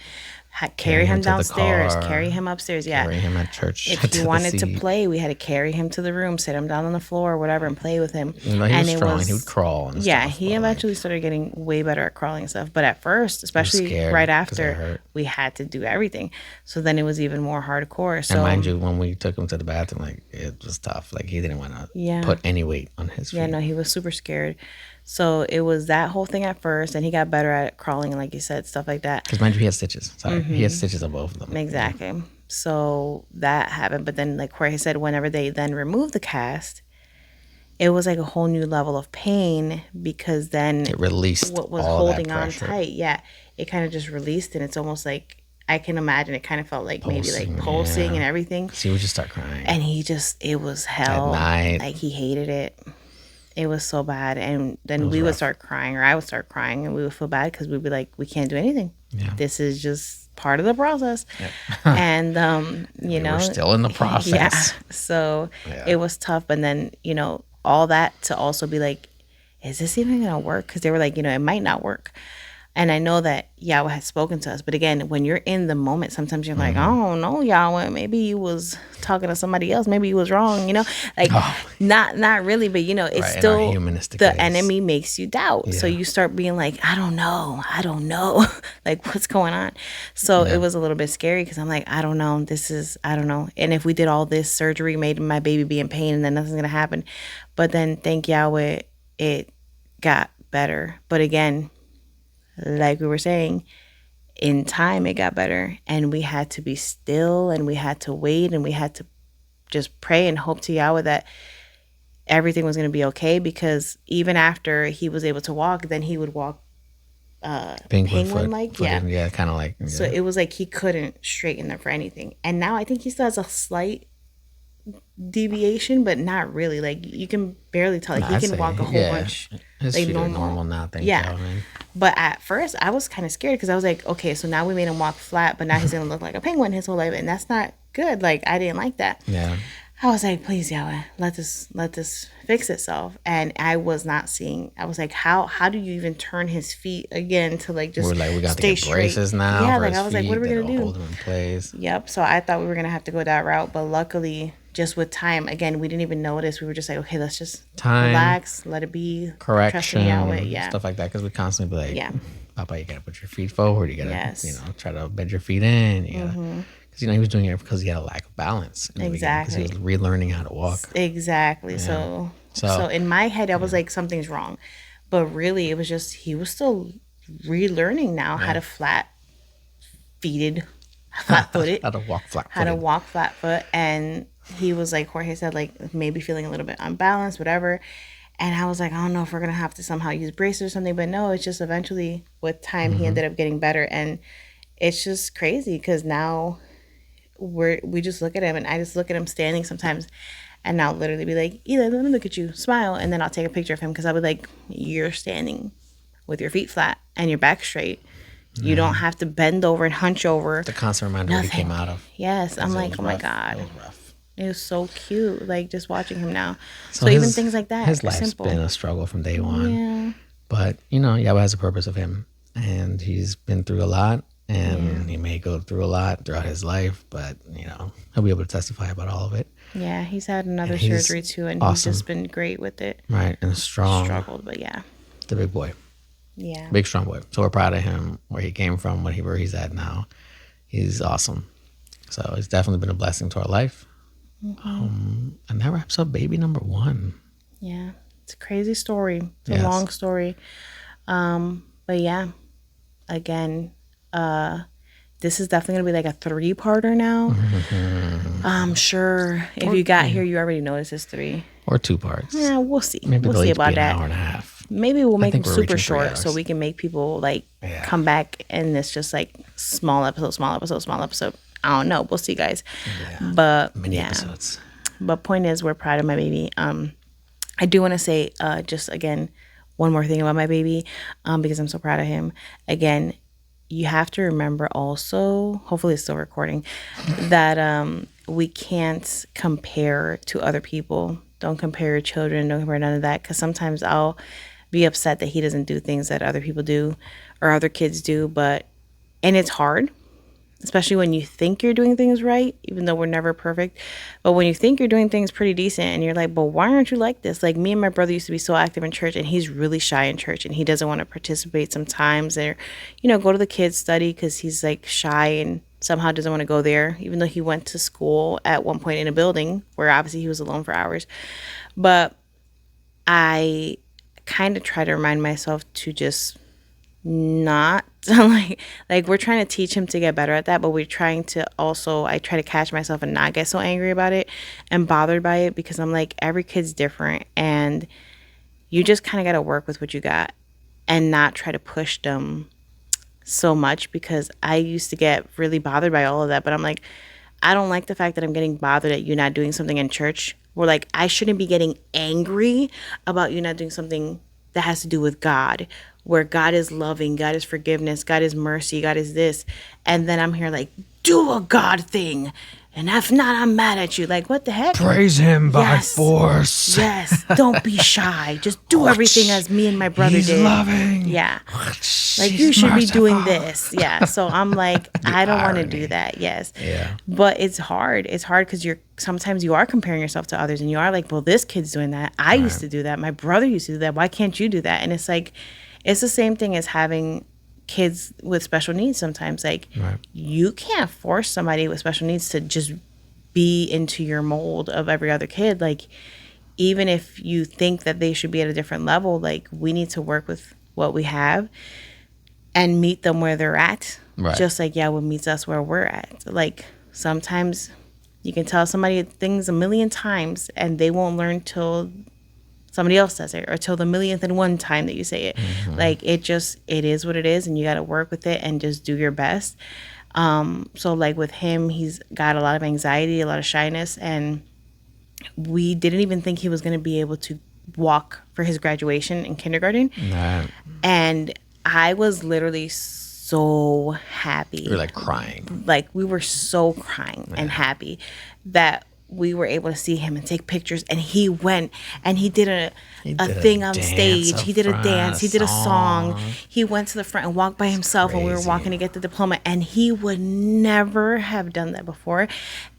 Carry him to the downstairs, car, carry him upstairs. Yeah. carry him at church. If to he the wanted to seat. play, we had to carry him to the room, sit him down on the floor or whatever, and play with him. You know, he and was strong. He would crawl. And yeah, stuff, he eventually started getting way better at crawling and stuff. But at first, especially scared right 'cause it after, hurt. we had to do everything. So then it was even more hardcore. So And mind you, when we took him to the bathroom, like it was tough. Like he didn't want to Yeah. put any weight on his feet. yeah, no, he was super scared. So it was that whole thing at first, and he got better at crawling, and like you said, stuff like that. Because mind you, he had stitches. Sorry, he Mm-hmm. had stitches on both of them. Exactly. So that happened. But then, like Jorge said, whenever they then removed the cast, it was like a whole new level of pain because then It released what was all that holding on pressure. tight, yeah, it kind of just released, and it's almost like I can imagine it kind of felt like maybe like Pulsing, pulsing yeah. and everything. So he would just start crying. And he just, it was hell. At night. Like he hated it. It was so bad. And then we would rough. start crying, or I would start crying, and we would feel bad because we'd be like, we can't do anything. Yeah. This is just part of the process. And, you know, We're still in the process. yeah. So Yeah. it was tough. But then, you know, all that to also be like, is this even going to work? Because they were like, you know, it might not work. And I know that Yahweh had spoken to us. But again, when you're in the moment, sometimes you're like, Mm-hmm. oh, no, Yahweh, maybe you was talking to somebody else. Maybe you was wrong, you know? Like, not really. But, you know, it's Right, in our still humanistic the ways. enemy makes you doubt. So Yeah. you start being like, I don't know. Like, what's going on? So it was a little bit scary because I'm like, I don't know. I don't know. And if we did all this surgery, made my baby be in pain, and then nothing's going to happen. But then, thank Yahweh, it got better. But again, like we were saying, in time it got better, and we had to be still, and we had to wait, and we had to just pray and hope to Yahweh that everything was going to be okay, because even after he was able to walk, then he would walk penguin like, yeah, kind of like. Yeah. so it was like he couldn't straighten up for anything. And now I think he still has a slight deviation, but not really. Like you can barely tell. Like I'd he can say, walk a whole yeah. bunch. His like feet normal. are normal now. Thank Yeah. you, man. But at first, I was kind of scared because I was like, okay, so now we made him walk flat, but now he's gonna look like a penguin his whole life, and that's not good. Like I didn't like that. Yeah. I was like, please, Yahweh, let this fix itself. And I was not seeing. I was like, how do you even turn his feet again to like just We're like, we got to stay get braces now. Yeah, for like his I was like, what are we feet gonna that'll do? Hold him in place. Yep. So I thought we were gonna have to go that route, but luckily, just with time, again, we didn't even notice. We were just like, okay, let's just Time, relax, let it be, trust in Correction, Yahweh. Yeah. stuff like that. Because we constantly be like, Yeah. Papa, you gotta put your feet forward. You gotta, Yes. you know, try to bend your feet in. You gotta, because you know he was doing it because he had a lack of balance. In the beginning, 'cause he was relearning how to walk. Exactly. So So- in my head, I was like, something's wrong, but really, it was just he was still relearning now how to flat-footed, How to walk flat. how to walk flat foot, and he was like Jorge said, like maybe feeling a little bit unbalanced, whatever. And I was like, I don't know if we're gonna have to somehow use braces or something, but no, it's just eventually with time he ended up getting better, and it's just crazy because now we just look at him, and I just look at him standing sometimes, and I'll literally be like, Eli, let me look at you, smile, and then I'll take a picture of him because I'll be like, you're standing with your feet flat and your back straight. You don't have to bend over and hunch over. The constant reminder what he came out of. Yes, I'm It like, was oh my rough. God. It was rough. It was so cute, like just watching him now. So even things like that His are life's simple. been a struggle from day one. Yeah, But, you know, Yahweh has a purpose of him. And he's been through a lot. And he may go through a lot throughout his life. But, you know, he'll be able to testify about all of it. yeah. He's had another And he's surgery too, and awesome. he's just been great with it. Right. And strong. Struggled, but yeah, The big boy. yeah. Big, strong boy. So we're proud of him, where he came from, where he's at now. He's awesome. So it's definitely been a blessing to our life. And that wraps up baby number 1. Yeah, it's a crazy story. It's Yes. a long story. But yeah, again, this is definitely gonna be like a 3-parter now. I'm sure if you got here, you already noticed it's 3. Or 2 parts. Yeah, we'll see. Maybe we'll they'll see each about be an that. hour and a half. Maybe we'll make them think we're super reaching 3 short so hours. we can make people like Yeah. come back and it's just like small episode. I don't know. We'll see, guys. Yeah. But Mini yeah. episodes. But point is, we're proud of my baby. I do want to say, just again, one more thing about my baby, because I'm so proud of him. Again, you have to remember also, hopefully it's still recording, that we can't compare to other people. Don't compare your children, don't compare none of that, because sometimes I'll be upset that he doesn't do things that other people do or other kids do, and it's hard, especially when you think you're doing things right, even though we're never perfect. But when you think you're doing things pretty decent and you're like, but why aren't you like this? Like me and my brother used to be so active in church, and he's really shy in church and he doesn't want to participate sometimes or, go to the kids' study because he's like shy and somehow doesn't want to go there, even though he went to school at one point in a building where obviously he was alone for hours. But I kind of try to remind myself to just not like we're trying to teach him to get better at that, but we're trying to also, I try to catch myself and not get so angry about it and bothered by it, because I'm like, every kid's different and you just kind of got to work with what you got and not try to push them so much, because I used to get really bothered by all of that. But I'm like, I don't like the fact that I'm getting bothered at you not doing something in church. We're like, I shouldn't be getting angry about you not doing something that has to do with God, where God is loving, God is forgiveness, God is mercy, God is this. And then I'm here like, do a God thing. And if not, I'm mad at you. Like, what the heck? Praise him by Yes. force. Yes. Don't be shy. Just do everything as me and my brother He's did. loving. Yeah. Like, He's you should be doing merciful. this. Yeah. So I'm like, I don't want to irony. do that. Yes. Yeah. But it's hard. It's hard because sometimes you are comparing yourself to others and you are like, well, this kid's doing that. I used to do that. My brother used to do that. Why can't you do that? And it's like, it's the same thing as having kids with special needs sometimes. Like, you can't force somebody with special needs to just be into your mold of every other kid. Like, even if you think that they should be at a different level, like, we need to work with what we have and meet them where they're at. Right. Just like Yahweh meets us where we're at. Like, sometimes you can tell somebody things a million times and they won't learn till somebody else says it, or till the millionth and one time that you say it. Like, it is what it is, and you got to work with it and just do your best. So like with him, he's got a lot of anxiety, a lot of shyness, and we didn't even think he was going to be able to walk for his graduation in kindergarten. Right. And I was literally so happy. You're like crying. Like, we were so crying and happy that we were able to see him and take pictures. And he went and he did a thing on stage. He did a dance. He did a song. He went to the front and walked by himself when we were walking to get the diploma. And he would never have done that before.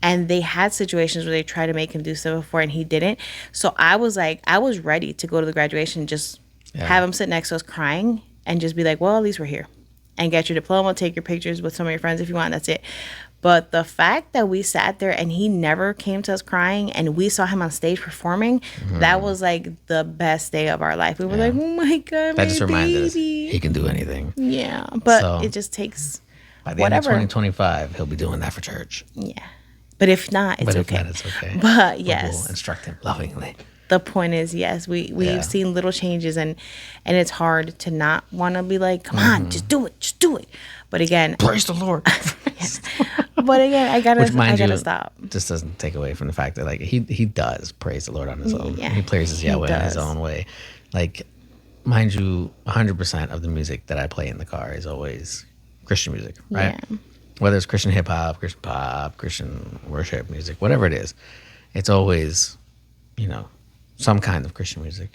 And they had situations where they tried to make him do stuff before and he didn't. So I was like, I was ready to go to the graduation, just have him sit next to us crying and just be like, well, at least we're here. And get your diploma, take your pictures with some of your friends if you want, that's it. But the fact that we sat there and he never came to us crying and we saw him on stage performing, that was like the best day of our life. We were like, oh my God, That just reminded us baby. he can do anything. Yeah, but So, it just takes By the whatever. end of 2025, he'll be doing that for church. Yeah. But if not, it's But if okay. not, it's okay. But We'll yes, instruct him lovingly. the point is, yes, we've Yeah. seen little changes and it's hard to not want to be like, come on, just do it. But again, Praise the Lord. I gotta Which, mind you, stop. just doesn't take away from the fact that like he does praise the Lord on his own. Yeah, He praises he Yahweh in his does. own way. Like, mind you, 100% of the music that I play in the car is always Christian music, right? Yeah. Whether it's Christian hip hop, Christian pop, Christian worship music, whatever it is, it's always, some kind of Christian music.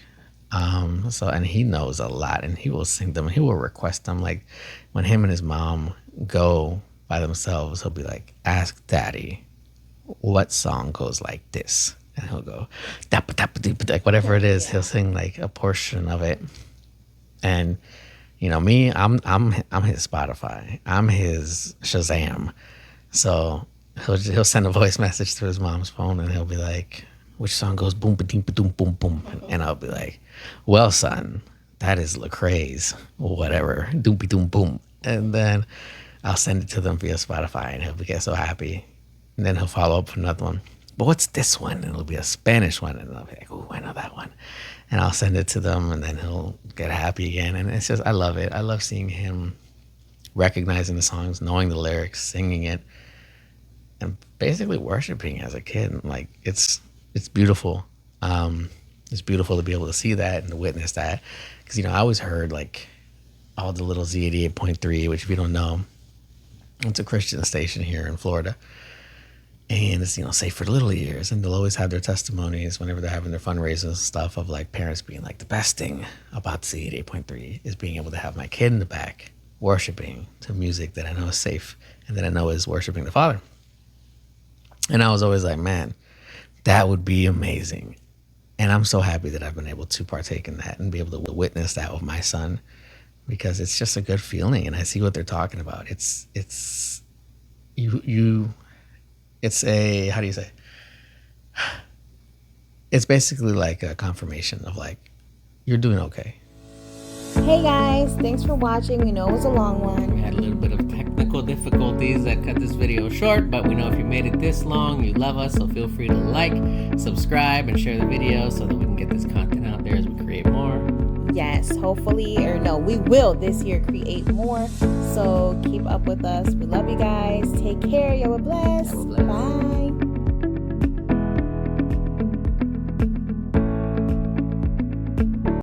And he knows a lot, and he will sing them. He will request them. Like, when him and his mom go by themselves, he'll be like, "Ask Daddy, what song goes like this?" And he'll go, "Dappa dappa deepa," like whatever it is. He'll sing like a portion of it. And me, I'm his Spotify. I'm his Shazam. So he'll send a voice message to his mom's phone, and he'll be like, "Which song goes boom ba ding ba doom boom boom?" And I'll be like, "Well, son, that is Lecrae's whatever doom ba doom boom." And then I'll send it to them via Spotify, and he'll get so happy. And then he'll follow up with another one. "But what's this one?" And it'll be a Spanish one, and I'll be like, "Oh, I know that one." And I'll send it to them, and then he'll get happy again. And it's just, I love it. I love seeing him recognizing the songs, knowing the lyrics, singing it, and basically worshiping as a kid. Like, it's beautiful. It's beautiful to be able to see that and to witness that. Because, I always heard, like, all the little Z88.3, which if you don't know, it's a Christian station here in Florida. And it's, safe for the little ears. And they'll always have their testimonies whenever they're having their fundraisers and stuff of like parents being like, the best thing about Z88.3 is being able to have my kid in the back worshiping to music that I know is safe and that I know is worshiping the Father. And I was always like, man, that would be amazing. And I'm so happy that I've been able to partake in that and be able to witness that with my son, because it's just a good feeling. And I see what they're talking about. It's a, how do you say? It's basically like a confirmation of like, you're doing okay. Hey guys, thanks for watching. We know it was a long We one. had a little bit of technical difficulties that cut this video short, but we know if you made it this long, you love us, so feel free to like, subscribe, and share the video so that we can get this content out there as we create more. Yes, hopefully, or no, we will this year create more. So keep up with us. We love you guys. Take care. Y'all are blessed. Y'all are blessed. Bye.